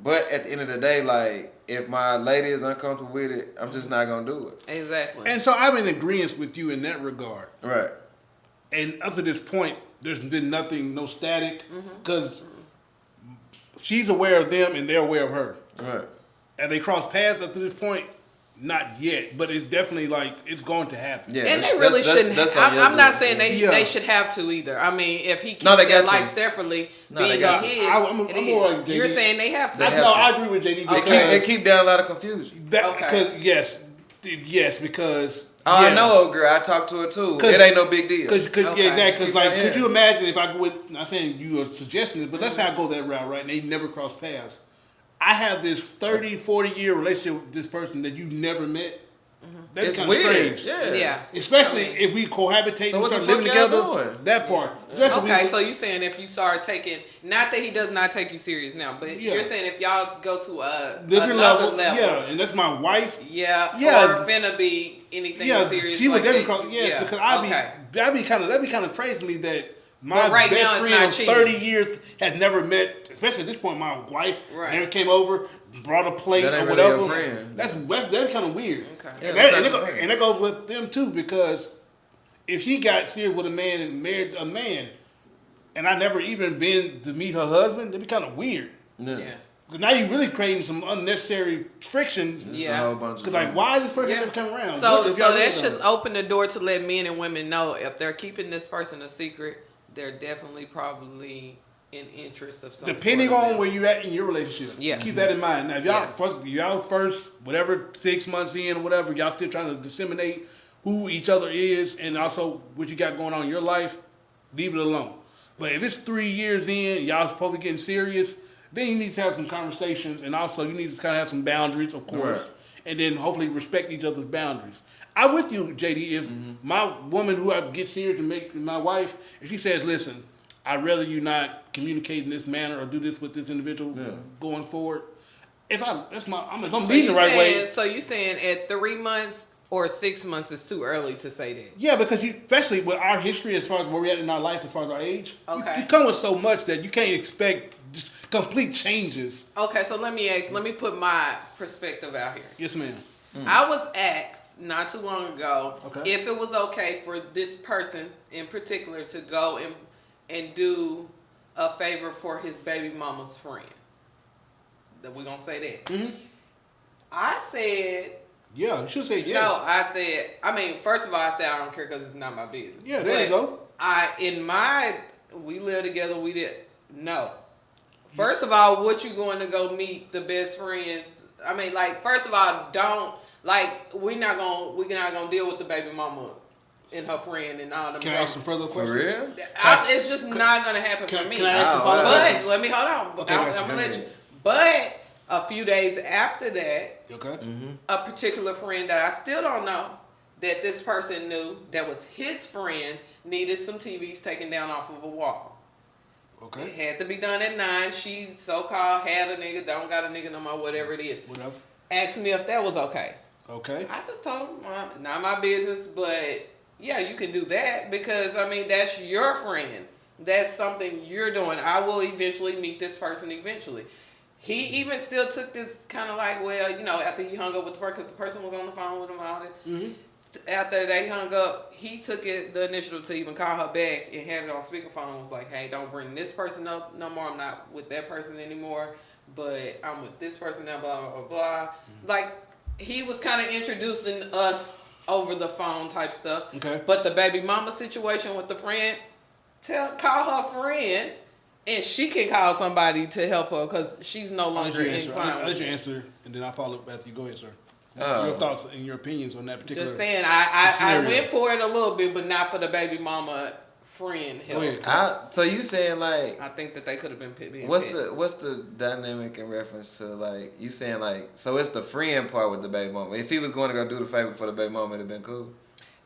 But at the end of the day, like, if my lady is uncomfortable with it, I'm just not going to do it. Exactly. And so I'm in agreement with you in that regard. Right. And up to this point, there's been no static, because she's aware of them and they're aware of her. Right. Have they crossed paths up to this point? Not yet, but it's definitely it's going to happen. Yeah, and that's- they really that's- shouldn't. that's on I'm your not group. saying Yeah. they should have to either. I mean, if he keeps No, they their got to. life separately, No, they being got his, to. I'm it more is. like JD. You're saying they have to. They have No, to. I agree with JD Okay. because It keep down a lot of confusion. because because Oh, I know, old girl. I talked to her too. 'Cause- It ain't no big deal. Because Okay. yeah, exactly. Because Yeah. could you imagine if I go with? Not saying you are suggesting it, but let's say I go that route, right? And they never cross paths. I have this 30, 40-year relationship with this person that you never met. That's It's kind of weird. strange. Yeah. Especially if we cohabitate So and what start the living fuck y'all together. doing? That part. Especially Okay, so you saying if you start taking, not that he does not take you serious now, but Yeah. you're saying if y'all go to a different another level. level, Yeah, and that's my wife. yeah, Yeah. or finna be anything Yeah, serious. she would like definitely that, call. Yes, yeah. because Okay. that'd be kind of crazy to me that my But right now best it's friend not of cheating. 30 years had never met. Especially at this point, my wife Right. never came over, brought a plate That or ain't really whatever. your friend. That's kind of weird. Okay. Yeah, And, that's that, not and, your it, friend. and that goes with them too, because if she got serious with a man and married a man, and I never even been to meet her husband, that'd be kind of weird. Yeah. Yeah. Because now you're really creating some unnecessary friction. Just Yeah. a whole bunch of Because like, why is this person Yeah. never come around? So, What if so y'all that really should don't? open the door to let men and women know if they're keeping this person a secret, they're definitely probably in interest of some Depending sort of on it. where you're at in your relationship. Yeah. Keep that in mind. Now, if y'all, Yeah. first, whatever, 6 months in or whatever, y'all still trying to disseminate who each other is and also what you got going on in your life, leave it alone. But if it's 3 years in, y'all supposed to be getting serious, then you need to have some conversations, and also you need to kind of have some boundaries, of course, Right. and then hopefully respect each other's boundaries. I'm with you, JD. If my woman who I get serious and make my wife, if she says, listen, I'd rather you not communicate in this manner or do this with this individual going forward. If I'm leading the right way. So you saying at 3 months or 6 months is too early to say that? Yeah, because especially with our history as far as where we're at in our life, as far as our age, Okay. you come with so much that you can't expect just complete changes. Okay, so let me put my perspective out here. Yes, ma'am. I was asked not too long ago Okay. if it was okay for this person in particular to go and do a favor for his baby mama's friend. That we're gonna say that. Mm-hmm. I said Yeah, you should say yes. no. I mean, first of all, I said I don't care because it's not my business. Yeah, there you go. We live together. We did no. First of all, what you going to go meet the best friends? I mean, like, first of all, don't like we're not gonna deal with the baby mama and her friend and all them. Can I ask some further For questions? real? It's just not gonna happen for me. Can I ask some Oh, follow-up wow. questions? But let me hold on. Okay, I'm gotcha. gonna let you. But a few days after that, Okay. a particular friend that I still don't know that this person knew that was his friend needed some TVs taken down off of a wall. It Okay. had to be done at 9. She so-called had a nigga, don't got a nigga no more, whatever it is. Whatever. Asked me if that was okay. Okay. I just told him, not my business, but yeah, you can do that because, I mean, that's your friend. That's something you're doing. I will eventually meet this person eventually. He even still took this kind of like, well, you know, after he hung up with the person, because the person was on the phone with him, all this. Mm-hmm. After they hung up, he took the initiative to even call her back and had it on speakerphone and was like, hey, don't bring this person up no more. I'm not with that person anymore, but I'm with this person now, blah, blah, blah, blah. Mm-hmm. Like, he was kind of introducing us over the phone type stuff. Okay. But the baby mama situation with the friend, call her friend, and she can call somebody to help her because she's no I'll let longer you answer. inclined. I'll let you answer, and then I'll follow up after you. Go ahead, sir. Oh. Your thoughts and your opinions on that particular. Just saying, I scenario. went for it a little bit, but not for the baby mama friend help. Go ahead. So you saying like I think that they could have been being what's pet. the dynamic in reference to like you saying like so it's the friend part with the baby mama. If he was going to go do the favor for the baby mama, it'd have been cool.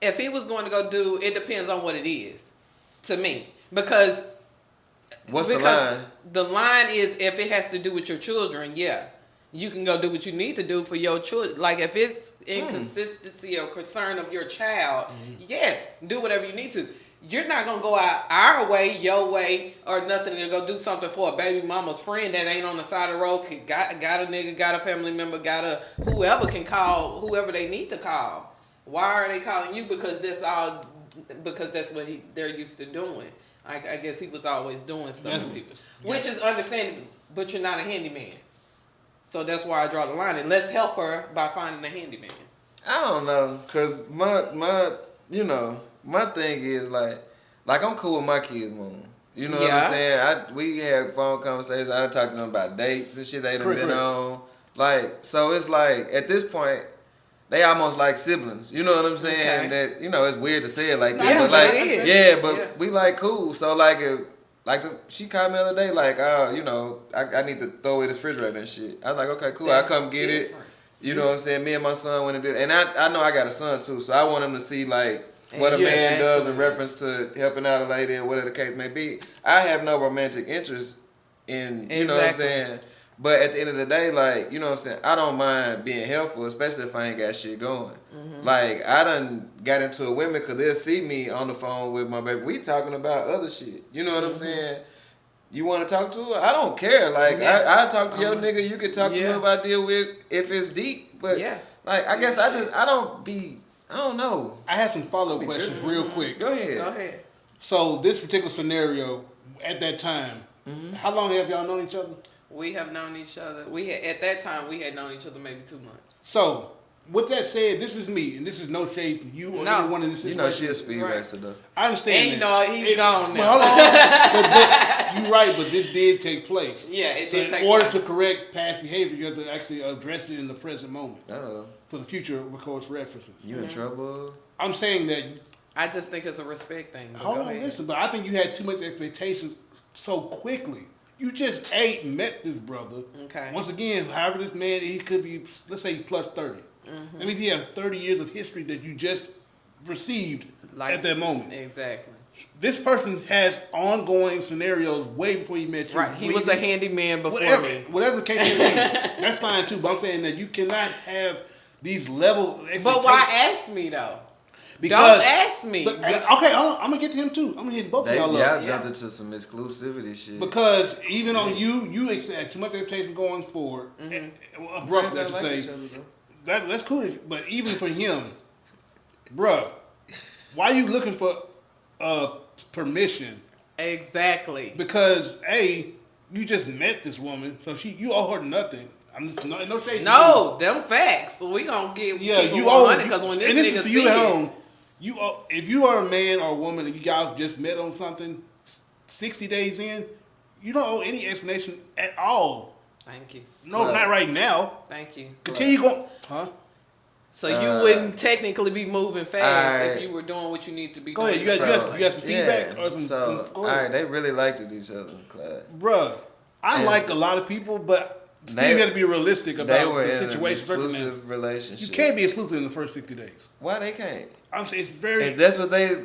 If he was going to go do, it depends on what it is, to me, because What's the line? The line is if it has to do with your children, yeah. You can go do what you need to do for your children. Like if it's inconsistency or concern of your child, yes, do whatever you need to. You're not gonna go out our way, your way, or nothing to go do something for a baby mama's friend that ain't on the side of the road. Got a nigga, got a family member, got a whoever can call whoever they need to call. Why are they calling you? Because that's what they're used to doing. I guess he was always doing stuff with people, which is understandable. But you're not a handyman. So that's why I draw the line. And let's help her by finding a handyman. I don't know, cause my thing is like I'm cool with my kids' mom. You know what I'm saying? We had phone conversations. I talked to them about dates and shit they done been on. Like, so it's like at this point, they almost like siblings. You know what I'm saying? Okay. That it's weird to say it like that, Yeah, but like it is. we like cool. So like like she called me the other day, like, you know, I need to throw away this refrigerator and shit. I was like, okay, cool, I'll come get it. You know what I'm saying? Me and my son went and did it. And I know I got a son too, so I want him to see like what a man does in reference to helping out a lady or whatever the case may be. I have no romantic interest in, you know what I'm saying? But at the end of the day, like, you know what I'm saying, I don't mind being helpful, especially if I ain't got shit going. Like, I done got into it with women because they'll see me on the phone with my baby. We talking about other shit. You know what I'm saying? You want to talk to her? I don't care. Like, I talk to your nigga. You can talk to whoever I deal with if it's deep. But, like, I guess I don't know. I have some follow-up questions real quick. Go ahead. So, this particular scenario, at that time, how long have y'all known each other? We have known each other. At that time we had known each other maybe 2 months. So, with that said, this is me, and this is no shade to you or anyone in this situation. You know she a speed racer though. I understand. And you know he's gone now. But hold on, but you're right. But this did take place. Yeah, it did take place. In order to correct past behavior, you have to actually address it in the present moment. For the future, of course, references. You in trouble? I'm saying that. I just think it's a respect thing. Hold on, listen. But I think you had too much expectation so quickly. You just met this brother. Okay. Once again, however this man, he could be, let's say, plus 30. That means he has 30 years of history that you just received at that moment. Exactly. This person has ongoing scenarios way before he met you. Right. He was a handyman before me. Whatever the case may be, that's fine too. But I'm saying that you cannot have these level expectations. But why ask me though? Because, don't ask me. But, okay, I'm gonna get to him too. I'm gonna hit both of y'all up. Y'all jumped into some exclusivity shit. Because even on you had too much expectation going forward. Abrupt, I should say. That's cool. But even for him, bruh, why are you looking for permission? Exactly. Because you just met this woman, so you owe her nothing. I'm just no shade. No, them facts. We gonna keep you owe because when this nigga see at home. If you are a man or a woman and you guys just met on something 60 days in, you don't owe any explanation at all. Thank you. No, not right now. Thank you. Continue going. Huh? So you wouldn't technically be moving fast if you were doing what you need to be doing. Go ahead. You got some feedback? Or some all right, they really liked each other, Clyde. Bruh, I like a lot of people, but still you got to be realistic about the situation. They were in an exclusive relationship. You can't be exclusive in the first 60 days. Why they can't? I'm saying it's very. If that's what they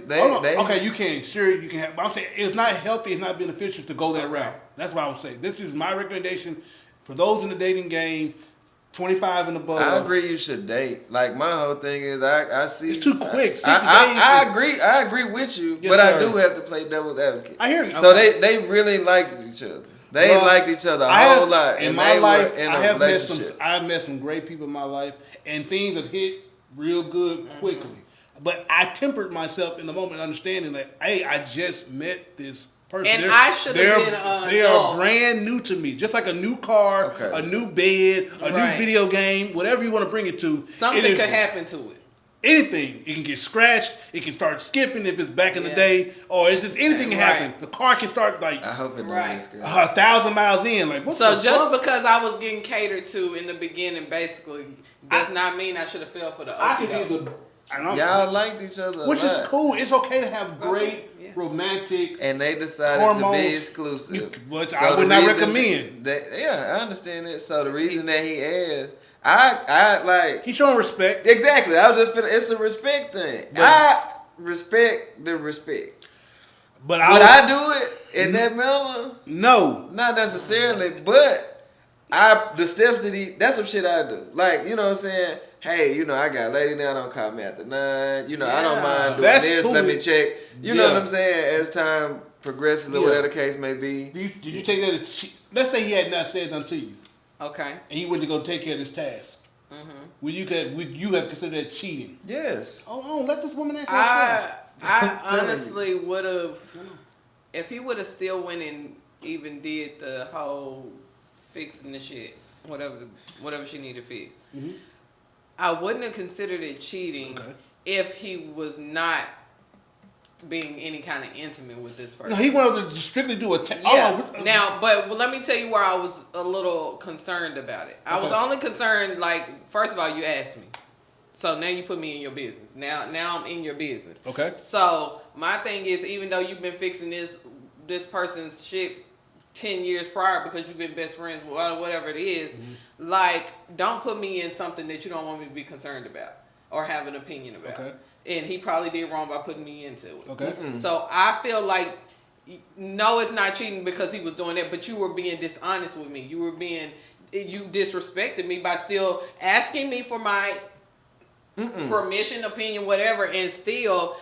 okay, you can. Sure, you can have. But I'm saying it's not healthy. It's not beneficial to go that route. That's what I would say. This is my recommendation for those in the dating game, 25 and above. I agree. You should date. Like my whole thing is, I see it's too quick. 60 I agree. I agree with you, but I do have to play devil's advocate. I hear you. So they really liked each other. They liked each other a whole lot. In my life, I've met some great people in my life, and things have hit real good quickly. But I tempered myself in the moment, understanding that, hey, I just met this person. And I should have been They are brand new to me. Just like a new car, a new bed, a new video game, whatever you want to bring it to. Something could happen to it. Anything. It can get scratched. It can start skipping if it's back in the day. Or it's just anything can happen. The car can start like I hope it don't get scratched. 1,000 miles in. Like, what so just because I was getting catered to in the beginning, basically, does not mean I should have fell for the I could be the... Y'all liked each other, which is cool. It's okay to have great romantic, and they decided to be exclusive, which I would not recommend. I understand it. So the reason that he asked, I like he's showing respect. Exactly. I was just feeling it's a respect thing. I respect the respect. But would I do it in that manner? No, not necessarily. But the steps that that's some shit I do. Like, you know what I'm saying. Hey, you know, I got a lady now, don't call me after 9. You know, I don't mind doing this. Cool. Let me check. You know what I'm saying? As time progresses or whatever the case may be. Did you take that as let's say he had not said nothing to you. Okay. And he went to go take care of this task. Would you have considered that cheating? Yes. Oh, let this woman answer herself. I honestly would have, if he would have still went and even did the whole fixing the shit, whatever she needed fixed. I wouldn't have considered it cheating if he was not being any kind of intimate with this person. No, he wanted to strictly do a Now, but let me tell you where I was a little concerned about it. I was only concerned, like, first of all, you asked me. So now you put me in your business. Now I'm in your business. Okay. So my thing is, even though you've been fixing this this person's shit 10 years prior because you've been best friends, whatever it is. Like, don't put me in something that you don't want me to be concerned about or have an opinion about. Okay. And he probably did wrong by putting me into it. Okay. So I feel like, no, it's not cheating because he was doing that, but you were being dishonest with me. You disrespected me by still asking me for my permission, opinion, whatever, and still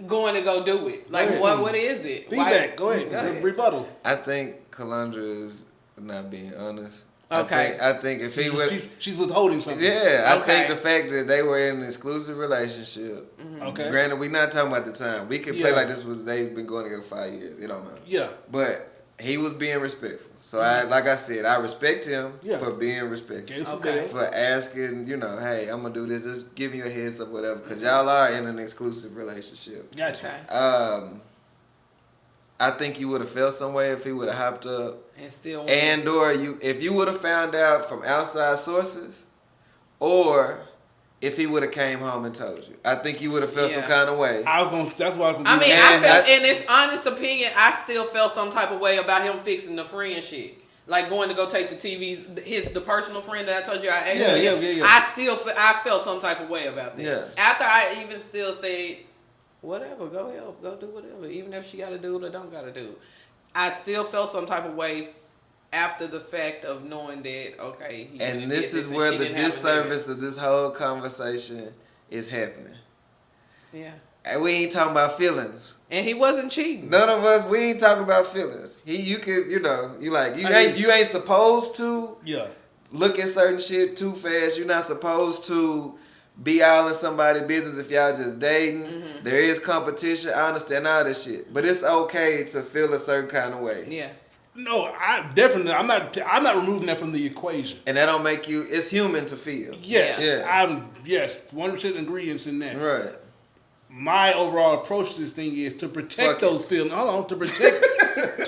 going to go do it. Like, what is it? Feedback. Go ahead. Rebuttal. I think Kalondra is not being honest. Okay. I think if he would, she's withholding something. Yeah, I think the fact that they were in an exclusive relationship. Okay. Granted, we're not talking about the time. We can play like this was they've been going together 5 years. It don't matter. Yeah. But he was being respectful. So like I said, I respect him for being respectful. Okay. For asking, hey, I'm gonna do this. Just giving you a heads up, whatever. Because y'all are in an exclusive relationship. Gotcha. Okay. I think you would have felt some way if he would have hopped up. And or if you would have found out from outside sources, or if he would have came home and told you. I think you would have felt some kind of way. That's why I mean, I felt, in his honest opinion, I still felt some type of way about him fixing the friend shit. Like going to go take the TV, the personal friend that I told you I asked. Yeah. I felt some type of way about that. Yeah. After I even still said, whatever, go help, go do whatever, even if she got to do it or don't got to do it. I still felt some type of way after the fact of knowing that, okay. And this is where the disservice of this whole conversation is happening. Yeah. And we ain't talking about feelings. And he wasn't cheating. None of us, we ain't talking about feelings. You ain't supposed to look at certain shit too fast. You're not supposed to be all in somebody's business if y'all just dating. There is competition. I understand all this shit. But it's okay to feel a certain kind of way. Yeah. No, I'm not removing that from the equation. And that don't make you, it's human to feel. Yes. Yeah. 100% agreement in that. Right. My overall approach to this thing is to protect those feelings. Hold on, to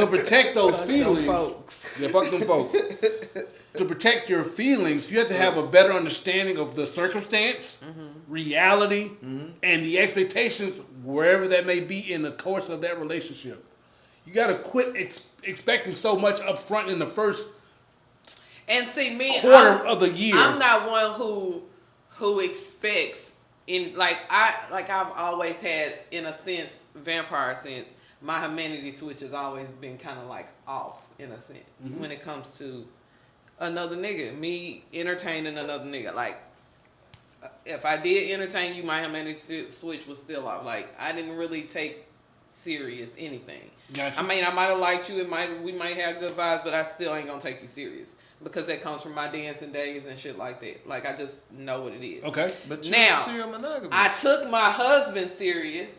protect those feelings. Fuck them folks. To protect your feelings, you have to have a better understanding of the circumstance, reality, and the expectations wherever that may be in the course of that relationship. You got to quit expecting so much up front in the first quarter of the year. I'm not one who expects I've always had, in a sense, vampire sense, my humanity switch has always been kind of like off in a sense when it comes to another nigga, me entertaining another nigga. Like, if I did entertain you, my humanity switch was still off. Like, I didn't really take serious anything. Gotcha. I mean, I might have liked you, we might have good vibes, but I still ain't gonna take you serious. Because that comes from my dancing days and shit like that. Like, I just know what it is. Okay. But now, serial monogamous. I took my husband serious,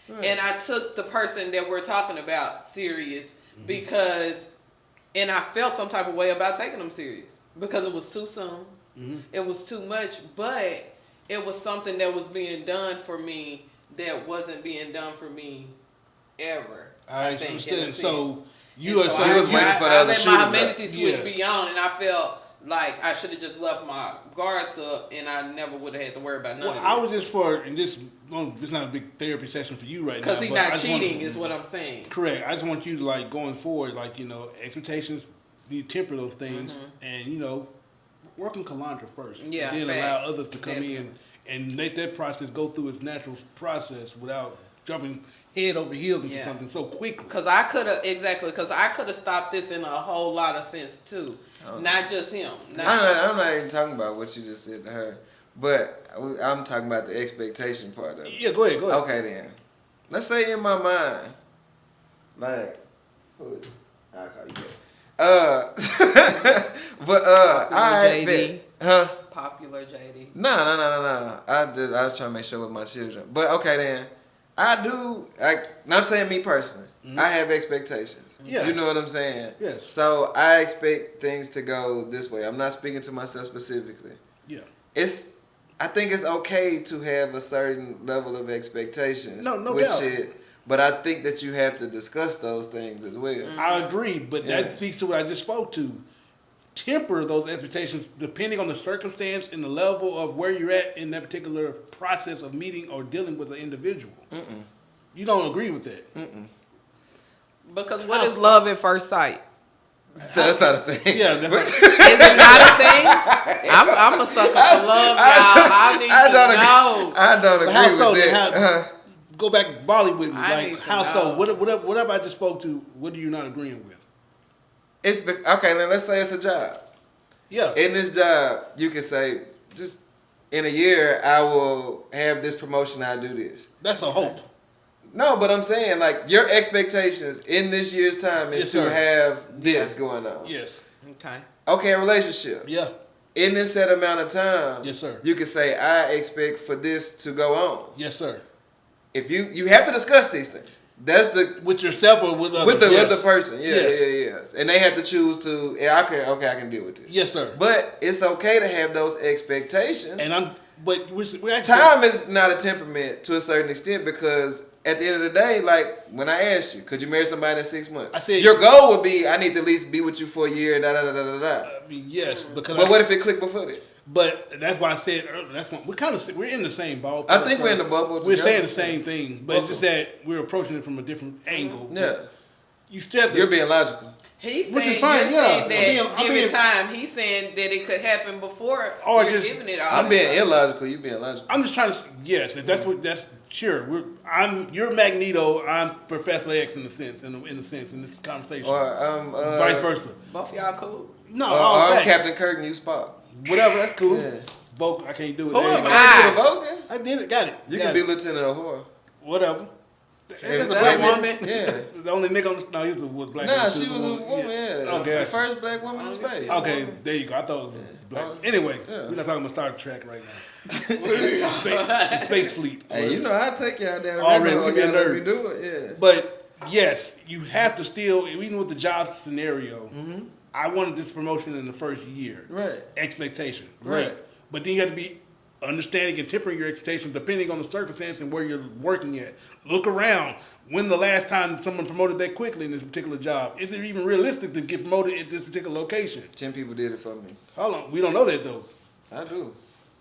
and I took the person that we're talking about serious because, and I felt some type of way about taking them serious because it was too soon. It was too much, but it was something that was being done for me that wasn't being done for me ever. I understand. So you was waiting for the other shoe to my humanity switch be on, and I felt like I should have just left my guards up, and I never would have had to worry about none of this. I was just this is not a big therapy session for you right now. Because he's not cheating, is what I'm saying. Correct. I just want you to, going forward, expectations, you temper those things, and, work on Kalondra first. Yeah. And then allow others to come in and let that process go through its natural process without jumping head over heels into something so quickly. Because I could have stopped this in a whole lot of sense too. Not just him. I'm not even talking about what you just said to her, but I'm talking about the expectation part of it. Yeah, go ahead. Okay then. Let's say in my mind, who is it? I'll call you that. But I bet. Huh? Popular JD. No. I was trying to make sure with my children. But okay then. I'm saying me personally. I have expectations. Yeah. You know what I'm saying? Yes. So I expect things to go this way. I'm not speaking to myself specifically. Yeah. I think it's okay to have a certain level of expectations. No doubt. Shit, but I think that you have to discuss those things as well. I agree, but that speaks to what I just spoke to. Temper those expectations depending on the circumstance and the level of where you're at in that particular process of meeting or dealing with an individual. You don't agree with that? Because what is love at first sight? That's not a thing. Yeah, Is it not a thing? I'm a sucker for love, y'all. I need to know. I don't agree How so? with that. Go back volley with me. I need Like to how so? know. Whatever I just spoke to, what are you not agreeing with? Okay, now let's say it's a job. Yeah. In this job, you can say, just in a year, I will have this promotion, I'll do this. That's a hope. No, but I'm saying, like, your expectations in this year's time is Yes, to sir. have this going on. Yes. Okay. Okay, a relationship. Yeah. In this set amount of time, Yes, sir. you can say, I expect for this to go on. Yes, sir. If you have to discuss these things. That's the With yourself or with others? with the person. Yeah, Yes. yeah. And they have to choose to, I can deal with this. Yes, sir. But it's okay to have those expectations. And we're actually, time is not a temperament to a certain extent, because at the end of the day, like when I asked you, could you marry somebody in 6 months? I said your goal would be, I need to at least be with you for a year. Da da da da da. I mean, yes, because. But what if it clicked before that? But that's why I said earlier. That's what we're in the same ballpark. I think we're in the bubble. We're together. saying the same thing, but it's just that we're approaching it from a different angle. Yeah, You still have to, you're being logical. He's Which saying, is fine, you're yeah. saying that I'm give being- it time. He's saying that it could happen before Or you're just- giving it all. I'm the being time. illogical. You being logical. I'm just trying to. Yes, if that's what. That's sure. You're Magneto. I'm Professor X in a sense. In this conversation. Or Vice versa. Both y'all cool. No, Or all I'm facts. Captain Kirk and you Spock. Whatever. That's cool. Yeah. Both. I can't do it. Who There am you go. I? You get a vote, I did it. Got it. You Got can be it. Lieutenant Uhura. Whatever. Is That's a that black a woman. woman? Yeah. The only nigga on the no, he was a black. Nah, woman, she too. was a woman. Yeah. Okay. The first black woman in Oh, space. shit. Okay, there you go. I thought it was a black. Anyway, Yeah. we're not talking about Star Trek right now. Space Fleet. Hey, you know I take y'all down. Already, we we be a gotta let nerd. me do it. Yeah. But yes, you have to still, even with the job scenario. I wanted this promotion in the first year. Right. Expectation. Right. But then you have to be understanding and tempering your expectations depending on the circumstance and where you're working at. Look around. When the last time someone promoted that quickly in this particular job? Is it even realistic to get promoted at this particular location? 10 people did it for me. Hold on. We don't know that though. I do.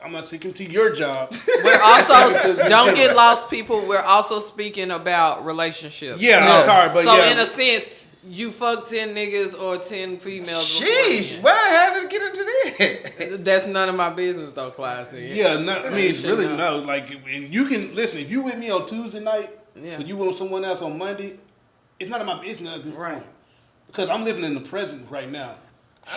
I'm not speaking to your job. We're also don't get lost, people. We're also speaking about relationships. Yeah, I'm sorry, but so yeah. in a sense, you fuck 10 niggas or 10 females. Sheesh. Why how did it get into that? That's none of my business, though, Classy. Yeah, I mean, should really, know. no. Like, and you can listen. If you with me on Tuesday night, Yeah. but you with someone else on Monday, it's none of my business at this Right. point. Because I'm living in the present right now.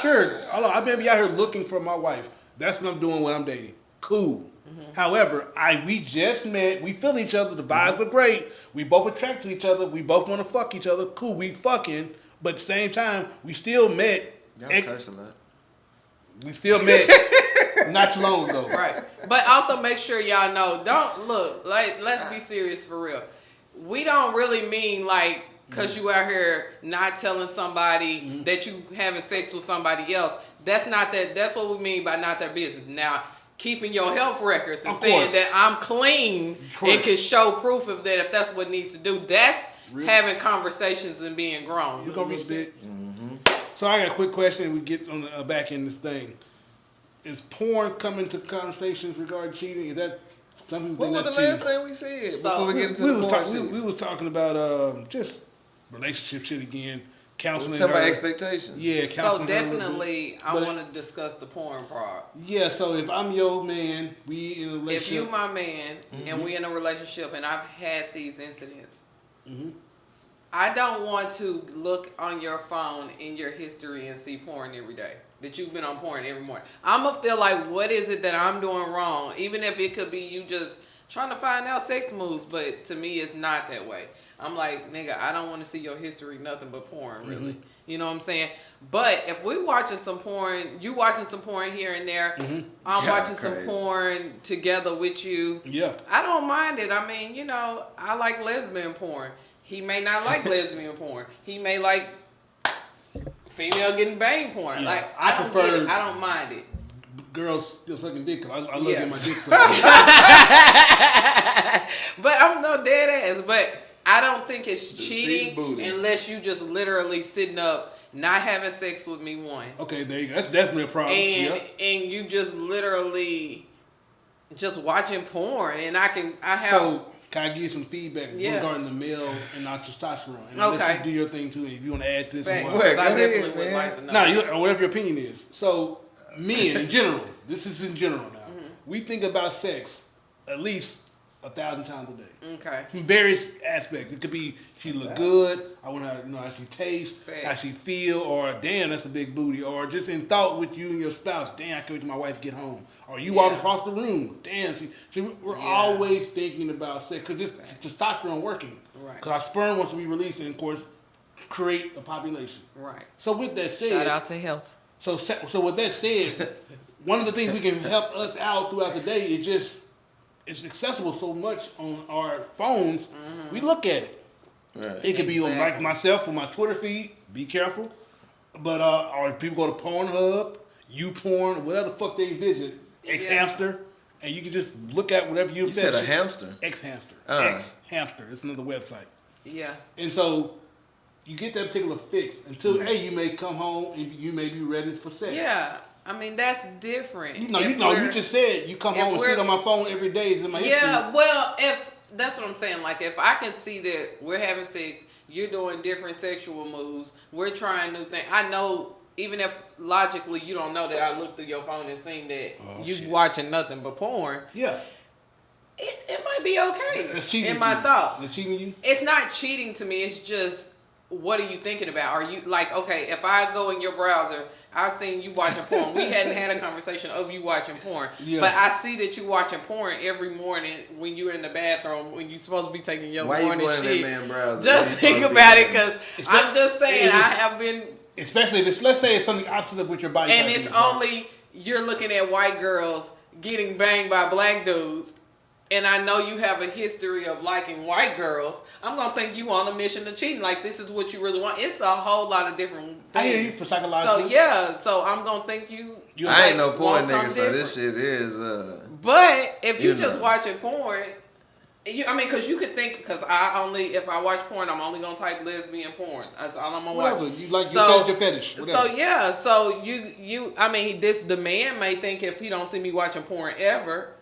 Sure, I may be out here looking for my wife. That's what I'm doing when I'm dating. Cool. However, we just met. We feel each other. The vibes are great. We both attract to each other. We both want to fuck each other. Cool. We fucking. But at the same time, we still met. Y'all curse a lot. We still met not too long ago. Right. But also make sure y'all know, don't look, like, let's be serious for real. We don't really mean like, cause you out here not telling somebody that you having sex with somebody else. That's not that, that's what we mean by not their business. Now, keeping your health records and Of saying course. that I'm clean and can show proof of that if that's what needs to do. That's Really? having conversations and being grown. You gonna reach big? So I got a quick question. We get on the back end of this thing. Is porn coming to conversations regarding cheating? Is that some people What think was the that's last cheating? thing we said So- before we get into we the was porn talking. shit? We was talking about just relationship shit again. Counseling. Talk about her. expectations. Yeah, So counseling. her a little bit. definitely, I But- want to discuss the porn part. Yeah. So if I'm your man, we in a If relationship. you my man and we in a relationship and I've had these incidents, I don't want to look on your phone in your history and see porn every day. That you've been on porn every morning. I'm gonna feel like, what is it that I'm doing wrong? Even if it could be you just trying to find out sex moves, but to me it's not that way. I'm like, nigga, I don't want to see your history, nothing but porn, really. You know what I'm saying? But if we watching some porn, you watching some porn here and there, I'm Yeah, watching some crazy. porn together with you. Yeah. I don't mind it. I mean, you know, I like lesbian porn. He may not like lesbian porn. He may like female getting banged porn. Yeah, Like I I don't prefer- get it. I don't mind it. Girls still sucking dick. 'Cause I love Yeah. getting my dick sucked. But I'm no dead ass. But I don't think it's seats cheating booty. unless you just literally sitting up, not having sex with me, one, Okay, there you go. That's definitely a problem. and Yeah. and you just literally just watching porn, and I have So can I give you some feedback regarding the male and not testosterone? And I'll let you do your thing too. And if you want to add to this, I definitely would like to know. Or whatever your opinion is. So, men in general, this is in general now. We think about sex at least 1,000 times a day. Okay. From various aspects. It could be she look good. I want her to know how she tastes, how she feel, or damn, that's a big booty, or just in thought with you and your spouse. Damn, I can't wait till my wife get home. Or you walk across the room. Damn, we're always thinking about sex because it's testosterone working. Right. Because our sperm wants to be released and, of course, create a population. Right. So with that said, shout out to health. So with that said, one of the things we can help us out throughout the day is just it's accessible so much on our phones. We look at it. Right. It could be on like myself on my Twitter feed. Be careful, but or people go to Pornhub, YouPorn, whatever the fuck they visit, X-Hamster, and you can just look at whatever you said a hamster. X-Hamster. X-Hamster. It's another website. Yeah. And so you get that particular fix until you may come home and you may be ready for sex. Yeah. I mean, that's different. You just said you come home and sit on my phone every day. Is in my history. Yeah, well, if that's what I'm saying. Like, if I can see that we're having sex, you're doing different sexual moves, we're trying new things. I know, even if logically you don't know that I looked through your phone and seen that you watching nothing but porn. Yeah. It might be okay in my thought. It's cheating you? It's not cheating to me. It's just, what are you thinking about? Are you like, okay, if I go in your browser, I've seen you watching porn. We hadn't had a conversation of you watching porn. Yeah. But I see that you watching porn every morning when you're in the bathroom, when you're supposed to be taking your morning shit. Just think about it, because I'm just saying, I have been... Especially if let's say it's something opposite with your body. And it's only, you're looking at white girls getting banged by black dudes, and I know you have a history of liking white girls. I'm going to think you on a mission to cheating. Like, this is what you really want. It's a whole lot of different things. I hear you for psychological. So I'm going to think you I ain't no porn nigga, so this shit is... But if you just watching porn, because you could think, because if I watch porn, I'm only going to type lesbian porn. That's all I'm going to watch. Whatever. You like your fetish. Whatever. So the man may think if he don't see me watching porn ever,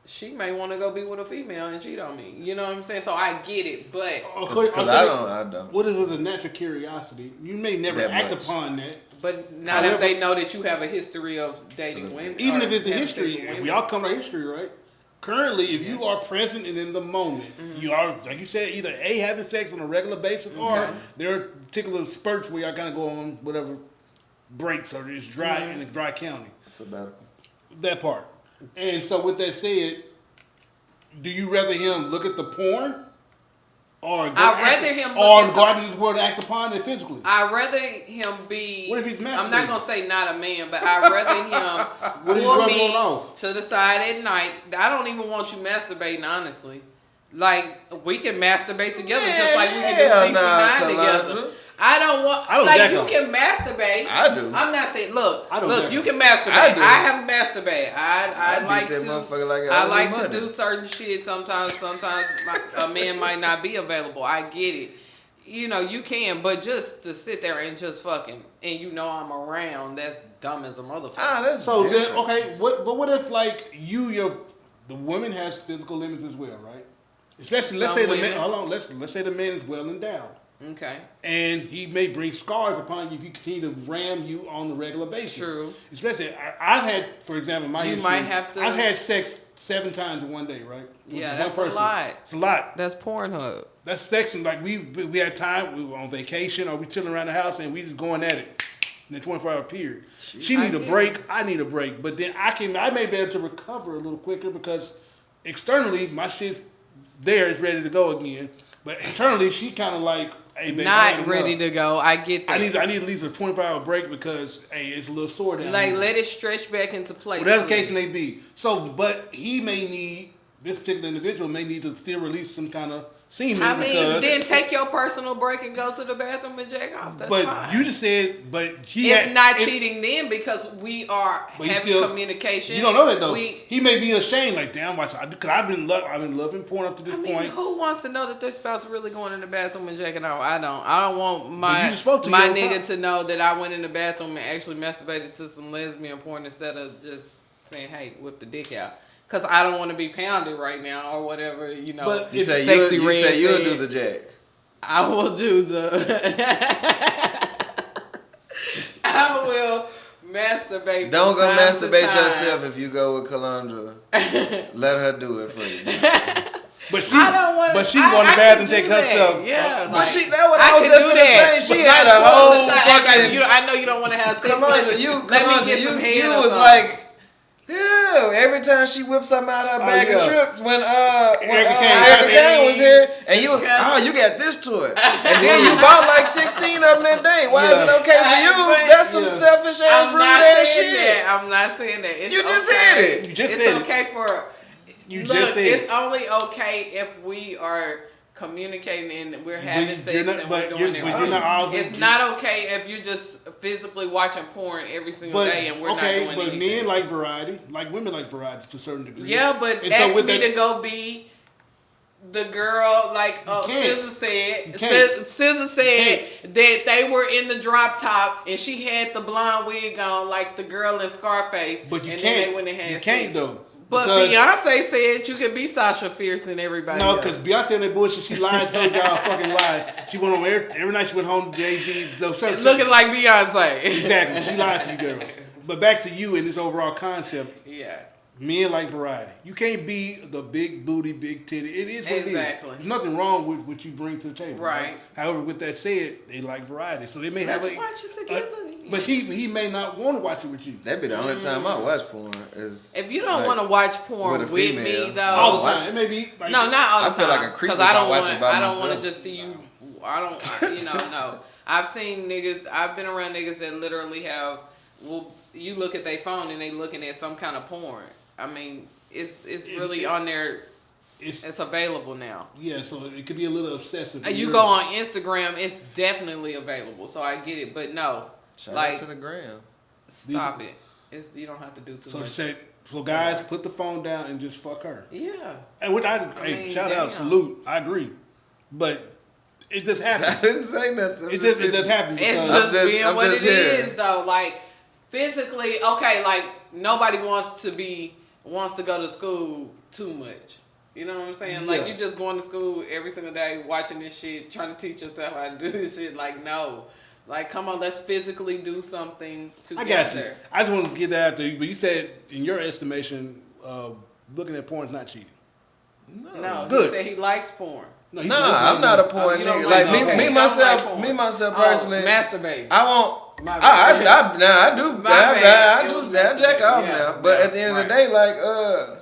she may want to go be with a female and cheat on me. You know what I'm saying? So I get it, but... Because I don't. What is a natural curiosity? You may never act upon that. But not if they know that you have a history of dating women. Even if it's a history, we all come to history, right? Currently, if you are present and in the moment, you are, like you said, either A, having sex on a regular basis, or there are particular spurts where y'all kind of go on whatever breaks, or it's dry in a dry county. Sabbatical. That part. And so with that said, do you rather him look at the porn or go out in this world to act upon it physically? I'd rather him be... What if he's masturbating? I'm not going to say not a man, but I'd rather him pull me to the side at night. I don't even want you masturbating, honestly. Like, we can masturbate together just like we can do 69 together. I don't you can masturbate. I do. I'm not saying, look, you can masturbate. I have masturbated. I like to do certain shit sometimes. Sometimes a man might not be available. I get it. You can, but just to sit there and just fucking, and I'm around, that's dumb as a motherfucker. That's so then, okay. But what if like the woman has physical limits as well, right? Especially let's say the man. Hold on. Let's say the man is well endowed. Okay. And he may bring scars upon you if you continue to ram you on the regular basis. True. Especially, I've had, for example, my history. Might have to. I've had sex 7 times in one day, right? Yeah, that's a lot. It's a lot. That's Pornhub. That's sex. Like we had time. We were on vacation, or we chilling around the house, and we just going at it in a 24-hour period. She need a break. I need a break. But then I may be able to recover a little quicker because externally my shit's there, is ready to go again. But internally, she kind of like, hey, baby, not ready to go. I get that. I need at least a 24-hour break because, hey, it's a little sore down here. Let it stretch back into place. Whatever the case may be. So, but he may need, this particular individual may need to still release some kind of semen. Then take your personal break and go to the bathroom and jack off. That's fine. But you just said, it's not cheating then because we are having communication. You don't know that though. He may be ashamed, like, damn, because I've been loving porn up to this point. Who wants to know that their spouse really going in the bathroom and jacking off? I don't want my nigga to know that I went in the bathroom and actually masturbated to some lesbian porn instead of just saying, hey, whip the dick out. because I don't want to be pounded right now or whatever, you know. But You say Sexy you'll Red do said. the jack. I will do the. I will masturbate. Don't from go time to masturbate time. yourself if you go with Kalondra. Let her do it for you. But she, I don't want. But she going to the bathroom and take herself. Yeah, But like, she, that's what I I was could just do gonna that. say. She But had not a whole all the time. fucking. I know you don't want to have sex. Kalondra, let me get some head you or was something. like, yeah. Every time she whipped something out of her bag of tricks when Erica Kane was here, and you got this to it, and then you bought like 16 of them that day. Why is it okay for you? That's some selfish ass, I'm rude not ass saying shit. that. I'm not saying that. It's You just okay. said it. You just it's said okay for. You Look, just said it's it. only okay if we are communicating and we're having sex and we're doing it. You're not always, It's not okay if you're just physically watching porn every single day and we're not doing anything. But men like variety, like women like variety to a certain degree. Yeah, but and ask so me to go be the girl like SZA said. SZA said that they were in the drop top and she had the blonde wig on like the girl in Scarface. But you and can't. Then they went and had you sex. can't though. But Beyonce said you could be Sasha Fierce and everybody. No, else. because Beyonce and that bullshit, she lied, so y'all fucking lied. She went on every night. She went home to Jay-Z. Looking like Beyonce. Exactly, she lied to you girls. But back to you and this overall concept. Yeah. Men like variety. You can't be the big booty, big titty. It is what Exactly. it is. There's nothing wrong with what you bring to the table. Right. However, with that said, they like variety. So they may Let's have watch it together. But he may not want to watch it with you. That'd be the only time I watch porn. Is If you don't like, want to watch porn with me, though, all the time. It may be like, no, not all the time. I feel like a creep because if I I don't watch want. it by I don't myself. want to just see you. No. I've seen niggas. I've been around niggas that literally have. Well, you look at their phone and they looking at some kind of porn. I mean, it's really on there. It's available now. Yeah, so it could be a little obsessive. You go on Instagram, it's definitely available. So I get it, but no, Shout like out to the gram. stop it. You don't have to do too much. So guys, put the phone down and just fuck her. Yeah. And what I mean, shout out, salute. I agree, but it just happens. I didn't say nothing. It just happens. It's because- just being what it here. is, though. Like physically, okay. Like nobody wants to go to school too much. You know what I'm saying? Like you just going to school every single day, watching this shit, trying to teach yourself how to do this shit. Like no, like come on, let's physically do something together. I got you. I just want to get that out there. But you said, in your estimation, looking at porn is not cheating. No, Good. he said he likes porn. No, I'm not a porn you don't nigga. like- Like okay. me You don't like myself, porn. me myself Oh, personally, masturbate. I won't. My bad. I do. My bad. I It do. was I jack off yeah. now. But Yeah, at the end right. of the day, like,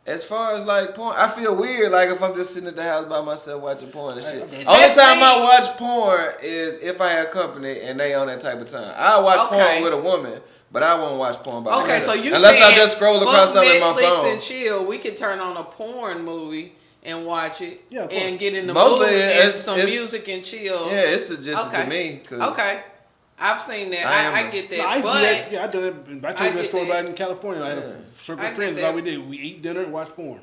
as far as like porn, I feel weird. Like if I'm just sitting at the house by myself watching porn and shit. Okay. Only That's time me. I watch porn is if I have company and they on that type of time. I watch Okay. porn with a woman, but I won't watch porn by myself. Okay, so you unless I saying just scroll across fuck something in my Netflix phone. and chill. We could turn on a porn movie and watch it, Yeah, of course. and get in the Mostly movie and it's- some it's- music and chill. Yeah, it's suggested Okay. to me. 'Cause Okay, I've seen that. I I get that, No, I used to but do that. Yeah, I did it. I told you that get story that. about it in California. I had a circle I of get friends. That's all that. we did. We eat dinner and watch porn.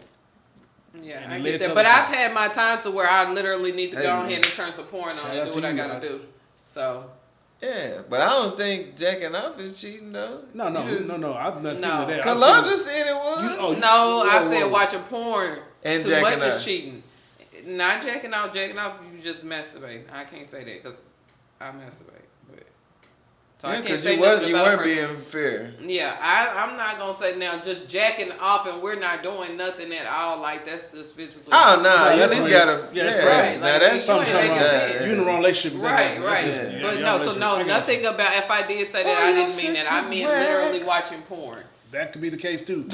yeah, And I it get led that. to but other I've things. had my times to where I literally need to Hey, go man. ahead and turn some porn Shout on out and to do what I you, gotta man. do. So Yeah, but I don't think jacking off is cheating though. No. I'm not speaking No. of that. Kalondra said it was. no, I said watching porn And too jacking much off. is cheating. Not jacking off. Jacking off, you just masturbate. I can't say that because I masturbate. But so I Yeah, can't because say you nothing about a weren't person. being fair. Yeah, I'm not gonna say now just jacking off and we're not doing nothing at all. Like that's just physically. Oh no, Right, you at that's least right. gotta. Yeah, that's yeah, right. Now Like, that's you something. ain't making Right. sense. You in the wrong relationship. with Right, that. right. That's just- But y'all no, so relationship. no, I got nothing you. about if I did say that, Oh, I your didn't mean that. sex I is mean whack. literally watching porn. That could be the case too.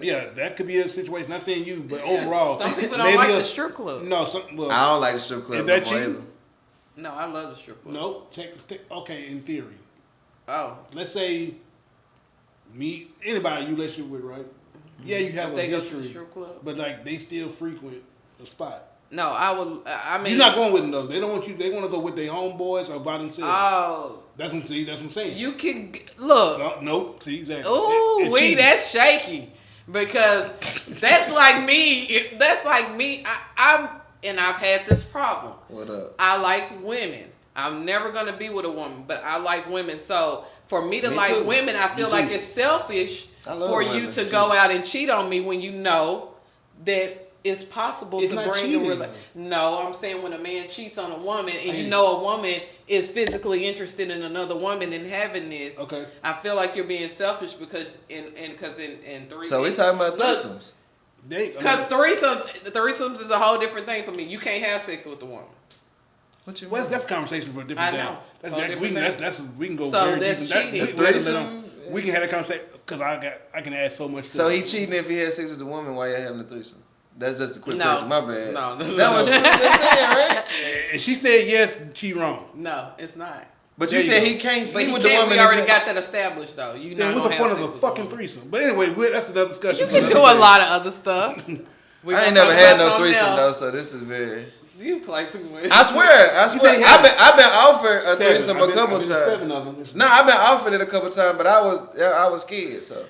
Yeah, that could be a situation. Not saying you, but overall, Some people don't maybe like a- the strip club. No, well, I don't like the strip club. Is that no more cheating? either. No, I love the strip club. no. Okay, in theory, Oh, let's say anybody you relationship with, right? Yeah, you have if a they go to the history, strip club. but like they still frequent the spot. No, I would. I mean, You're not going with them though. They don't want you. They want to go with their homeboys or by themselves. Oh, That's what I'm saying. you can look. No, nope. See, exactly. Ooh, It's wee, cheating. that's shaky because that's like me. That's like me. And I've had this problem. What up? I like women. I'm never gonna be with a woman, but I like women. So for me to Me like too. women, I feel Me like too. it's selfish for you to go out and cheat on me when you know that it's possible to bring a relationship. No, I'm saying when a man cheats on a woman and you know a woman is physically interested in another woman and having this. Okay. I feel like you're being selfish because in three. So we talking about threesomes. Because threesomes is a whole different thing for me. You can't have sex with a woman. What you mean? That's a conversation for a different day. I know. We can go so very deep. Threesome. We can have that conversation because I can add so much. So he cheating if he had sex with a woman while you're having a threesome. That's just a quick No. question. My bad. No. That was what you just saying, right? And she said yes, she wrong. No, it's not. But you said he can't sleep with the woman. We already got that established, though. You know, what's the point of a fucking threesome? But anyway, that's another discussion. You can do a lot of other stuff. I ain't never had no threesome though, so this is very. You play too much. I swear. I've been offered a threesome a couple times. 7 of them. No, I've been offered it a couple times, but I was scared. So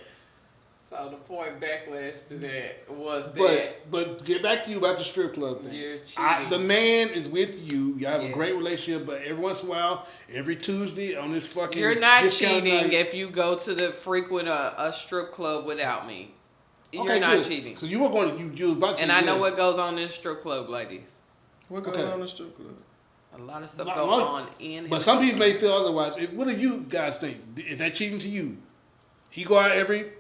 the point backlash to that was that. But get back to you about the strip club thing. You're cheating. The man is with you. You have a great relationship, but every once in a while, every Tuesday on this fucking. You're not cheating if you go to the frequent a strip club without me. You're not cheating. So you were going to you was about to. And I know what goes on in the strip club, ladies. What goes on in the strip club? A lot of stuff goes on in. But some people may feel otherwise. What do you guys think? Is that cheating to you? He go out every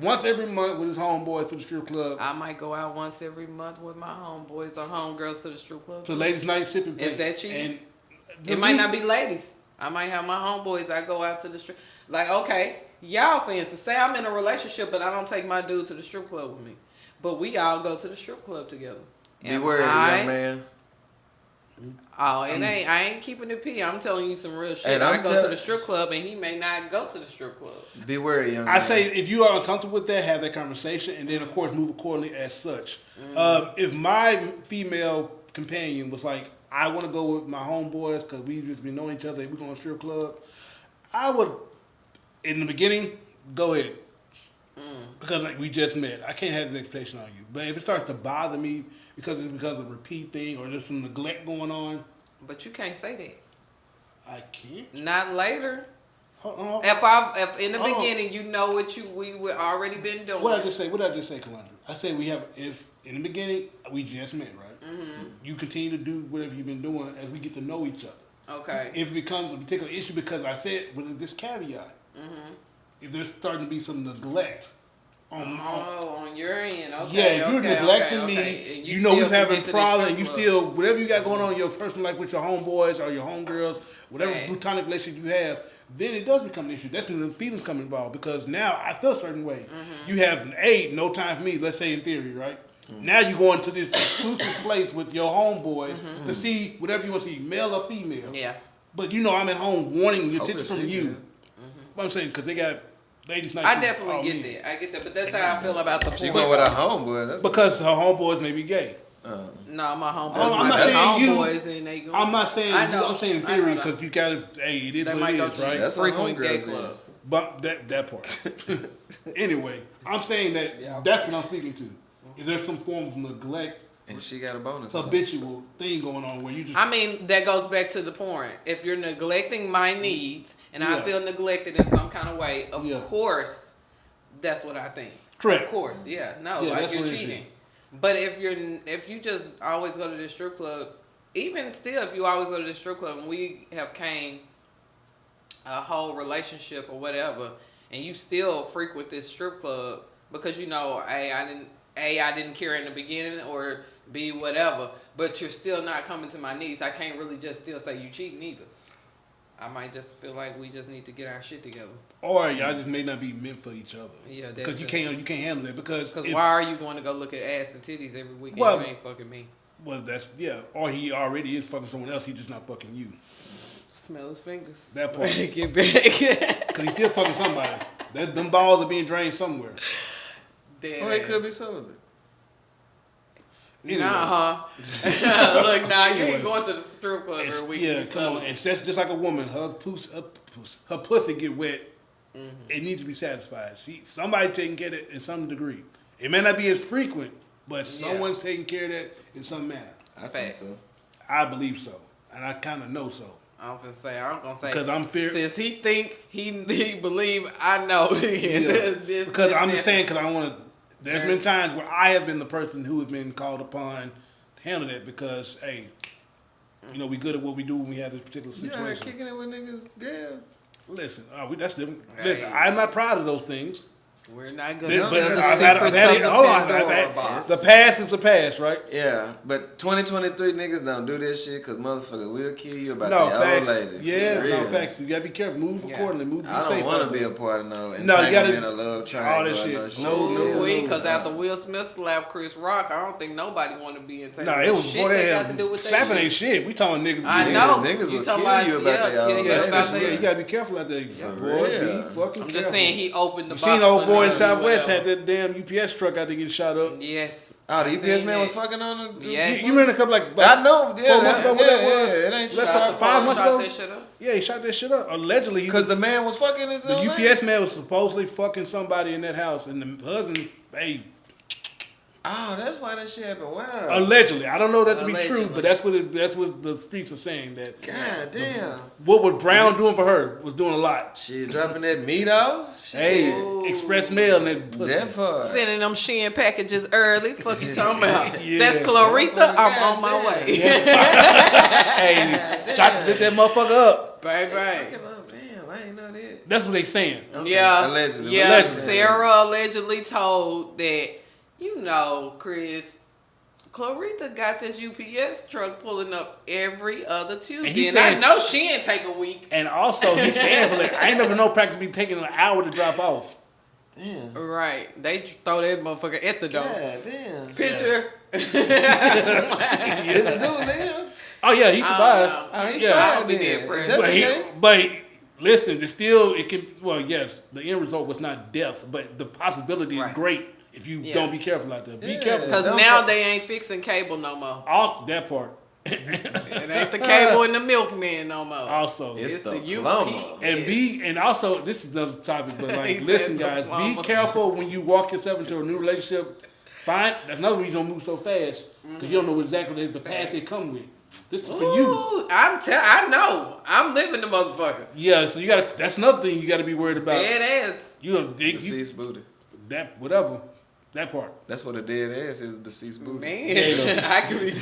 once every month with his homeboys to the strip club. I might go out once every month with my homeboys or homegirls to the strip club. To ladies' night sipping. Is that cheating? It might not be ladies. I might have my homeboys. I go out to the strip. Like, okay, y'all fancy. Say I'm in a relationship, but I don't take my dude to the strip club with me. But we all go to the strip club together. Be worried, young man. Oh, I ain't keeping it P. I'm telling you some real shit. I go to the strip club and he may not go to the strip club. Be wary, young man. I say if you are uncomfortable with that, have that conversation and then of course move accordingly as such. If my female companion was like, I want to go with my homeboys because we've just been knowing each other and we're going to strip club, I would, in the beginning, go ahead. Because like we just met. I can't have an expectation on you. But if it starts to bother me because it's because of a repeat thing or there's some neglect going on. But you can't say that. I can't. Not later. Hold on. If in the beginning you know what we already been doing. What did I just say, Kalondra? I say if in the beginning we just met, right? Mm-hmm. You continue to do whatever you've been doing as we get to know each other. Okay. If it becomes a particular issue, because I said with this caveat, if there's starting to be some neglect on your end, okay. Yeah, you're neglecting me. You know we're having problems, and you still whatever you got going on in your personal life with your homeboys or your homegirls, whatever platonic relationship you have, then it does become an issue. That's when the feelings come involved because now I feel a certain way. You have no time for me. Let's say in theory, right? Now you go into this exclusive place with your homeboys to see whatever you want to see, male or female. Yeah. But you know I'm at home wanting the attention from you. What I'm saying, because they got ladies' night. I definitely get that. I get that, but that's how I feel about the. She going with her homeboy. Because her homeboys may be gay. No, my homeboys. I'm not saying you. Homeboys and they go. I'm not saying you. I'm saying in theory because you got to. Hey, it is what it is, right? That's frequent gay club. But that part. Anyway, I'm saying that that's what I'm speaking to. Is there some form of neglect? And she got a bonus. Habitual thing going on where you just. I mean, that goes back to the porn. If you're neglecting my needs and I feel neglected in some kind of way, of course, that's what I think. Correct. Of course, like you're cheating. But if you just always go to the strip club, even still, if you always go to the strip club and we have came a whole relationship or whatever, and you still frequent this strip club because you know, I didn't care in the beginning or B, whatever, but you're still not coming to my needs. I can't really just still say you cheating either. I might just feel like we just need to get our shit together. Or y'all just may not be meant for each other. Yeah, because you can't handle that. Because why are you going to go look at ass and titties every weekend? You ain't fucking me. Well, or he already is fucking someone else. He's just not fucking you. Smell his fingers. That part. Get back. Because he's still fucking somebody. Them balls are being drained somewhere. It could be some of it. Anyway. Look, you ain't going to the strip club every week. Yeah, come on. And that's just like a woman. Her pussy get wet. It needs to be satisfied. Somebody taking care of it in some degree. It may not be as frequent, but someone's taking care of that in some manner. I think so. I believe so. And I kind of know so. I'm gonna say because I'm fear. Since he think he believe I know. This, because I'm just saying because I want to. There's been times where I have been the person who has been called upon to handle that because hey, we good at what we do when we have this particular situation. Yeah, kicking it with niggas. Yeah. Listen, that's different. Hey. Listen, I'm not proud of those things. We're not But gonna tell the I've had secrets it. of the Hold on, Pandora box. the past is the past, right? Yeah, but 2023 niggas don't do this shit because motherfucker will kill you about No that facts. old lady. Yeah, For no real. facts. You gotta be careful. Move accordingly. Move. Be I safe don't want out to be there. a part of no No, you entanglement, gotta- a love all triangle, that or shit. no shit. No. Because after Will Smith slapped Chris Rock, I don't think nobody want to be in. Nah, it was shit before they that. got to do with Slapping that. ain't shit. We talking niggas. I Niggas- know. niggas You will talking kill about you about their old kill you Yeah, lady. about especially, their- you gotta be careful out there. For Boy, real. be fucking I'm careful. just saying he opened the You box. seen old for boy in them, Southwest whatever. had that damn UPS truck out there getting shot up. Yes. Oh, the I UPS seen man was that. fucking on the. Yes. You remember a couple like I know. Yeah, 4 months ago, what that was? It ain't Left true. out 5 months Shot ago. that shit up. Yeah, he shot that shit up. Allegedly, he Because was, the man was fucking his the own UPS man was supposedly fucking somebody in that house, and the husband, hey, Oh, that's why that shit happened. Wow. allegedly, I don't know that to be Allegedly. true, but that's what the streets are saying. That God damn. what was Brown doing for her was doing a lot. Shit, dropping that meat off? Shit. Hey, Ooh. express mail and that pussy. That part. Sending them Shein packages early. Fuck you talking about? Yeah. That's Clarita. I'm on my Goddamn. way. Hey, shot to lift that motherfucker up. Bang bang. Fucking up. Damn, I ain't know that. That's what they saying. Okay. Yeah. Allegedly. Yeah. Allegedly. Sarah allegedly told that, Chris, Clarita got this UPS truck pulling up every other Tuesday. he And I said- know she ain't take a week. And also, he's staying for like, I ain't never know practice be taking an hour to drop off. Damn. Right. They throw that motherfucker at the door. God damn. Picture. Is the dude live? Oh yeah, he I survived. don't know. Oh, he Yeah. fine I'll be then. dead, Prince. That's But, okay. but listen, it's still it can. Well, yes, the end result was not death, but the possibility is Right. great if you Yeah. don't be careful out there. Be Yeah. careful. Because Don't now fuck- they ain't fixing cable no more. All that part. It ain't the cable and the milkman no more. Also, It's It's the the plumber. UPS. and also this is another topic, but He like, said listen, the guys, be plumber. careful when you walk yourself into a new relationship. Fine, that's another reason you don't move so fast because you don't know exactly the path they come with. This is for you. Ooh, I know. I'm living the motherfucker. Yeah, so you gotta. That's another thing you gotta be worried about. Dead ass. You gonna dig you, Deceased booty. that whatever that part. That's what a dead ass is, deceased booty. Man, I could be.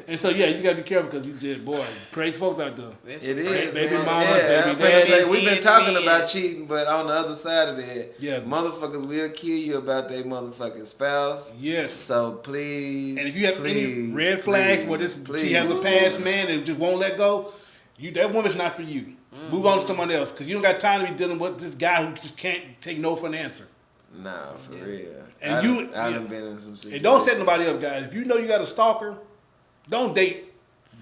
And so yeah, you gotta be careful because you did, boy, crazy folks out there. It is. Baby man. mama, Yeah, baby I'm finna daddy. say, we've been talking Men. about cheating, but on the other side of that, Yeah. motherfuckers will kill you about their motherfucking spouse. Yes. So please. And if you have any please, red flags please, where this please. she has a past man and just won't let go, that woman's not for you. Move on to someone else because you don't got time to be dealing with this guy who just can't take no for an answer. Nah, for real. And I you- done yeah. been in some situations. And don't set nobody up, guys. If you know you got a stalker, don't date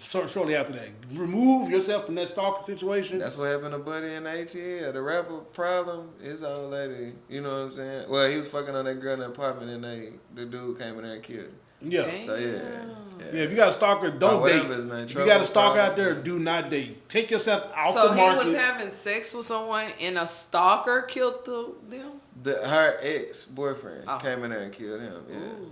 shortly after that. Remove yourself from that stalker situation. That's what happened to Buddy in the ATL. The rapper problem, his old lady, you know what I'm saying? Well, he was fucking on that girl in the apartment and the dude came in there and killed her. yeah. Dang. So yeah. Yeah, if you got a stalker, don't date. whatever his name, If you got a stalker Trouble, out there, do not date. Take yourself out So the he market. was having sex with someone and a stalker killed them? Her ex-boyfriend Oh. came in there and killed him. Yeah. Ooh,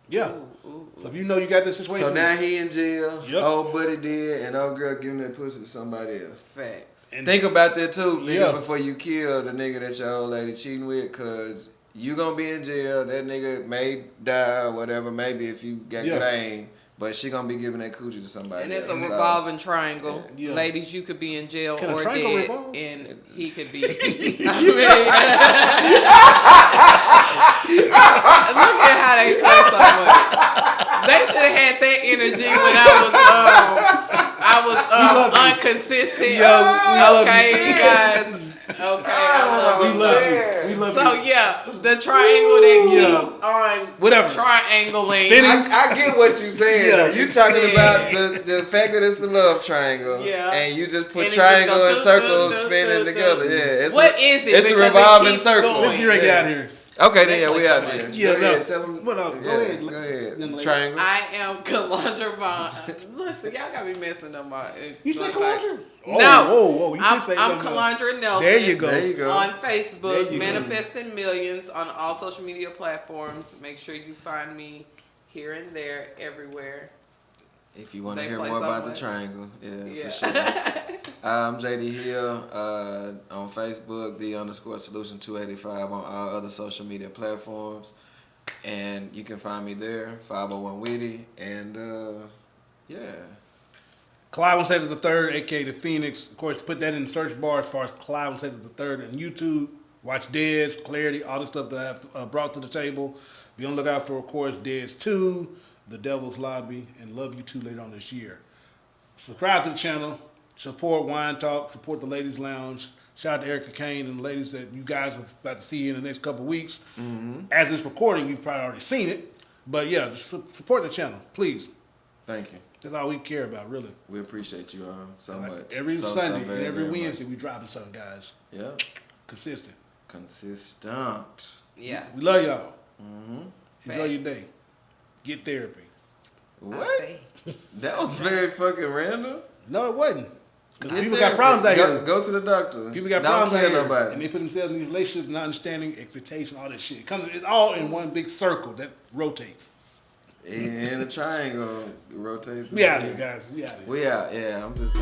yeah. ooh. So if you know you got this situation, So now he in jail. Yep. Old Buddy did, and old girl giving that pussy to somebody else. Facts. and Think about that too, niggas, Yeah. before you kill the nigga that your old lady cheating with, cause you gonna be in jail. That nigga may die or whatever, maybe if you got Yeah. good aim, but she gonna be giving that coochie to somebody And it's a else. So, revolving triangle. Yeah. Ladies, you could be in jail Can a or triangle dead, revolve? and he could be. I mean, look at how they play so much. They should have had that energy when I was inconsistent. Yeah, we love Okay, you. you guys. Okay, I love we you. love you. We love So you. yeah, the triangle that keeps Yeah. on Whatever. triangling. Spinning. I get what you saying. Yeah. though. You talking Yeah. about the fact that it's a love triangle, Yeah. and you just put And it triangle just and go circle do, do, spinning do, together. do. Yeah, it's What is it? It's a Because it revolving keeps circle. going. Let's get ready to get out of here. Okay, then yeah, we out Netflix there. one. Yeah, Go no. ahead, tell them. What up? Go Yeah, ahead. Go ahead. Young lady. Triangle. I am Kalondra Vaughn. Look, so y'all got me messing up my. You say like- Kalondra? Oh, No. whoa. You I'm, did say I'm something else. Kalondra Nelson. There you go. There you go. On There Facebook, you go. manifesting millions on all social media platforms. Make sure you find me here and there, everywhere. If you want to They hear play more so about much. the triangle, yeah. Yeah. For sure. I'm JD Hill on Facebook, _solution285 on all other social media platforms. And you can find me there, 501 Witty. And yeah. Clyde Sater the Third, aka the Phoenix. Of course, put that in the search bar as far as Clyde Sater the Third on YouTube. Watch Dez, Clarity, all the stuff that I've brought to the table. Be on the lookout for, of course, Dez 2, The Devil's Lobby, and Love You 2 later on this year. Subscribe to the channel. Support Wine Talk. Support the Ladies Lounge. Shout out to Erica Kane and the ladies that you guys are about to see in the next couple of weeks. As it's recording, you've probably already seen it. But yeah, just support the channel, please. Thank you. That's all we care about, really. We appreciate you all so Like much. every so Sunday and very, every very Wednesday, much. we dropping something, guys. Yeah. Consistent. Consistent. Yeah. We love y'all. Mm-hmm. Enjoy your day. Get therapy. What? I see. That was very fucking random. No, it wasn't. Because Get people therapy. got problems out here. Go to the doctor. People got Don't problems out kill here. nobody. And they put themselves in these relationships, not understanding expectation, all that shit. It's all in one big circle that rotates. In a triangle, it rotates. We out here, guys. We out here. We out. Yeah, I'm just.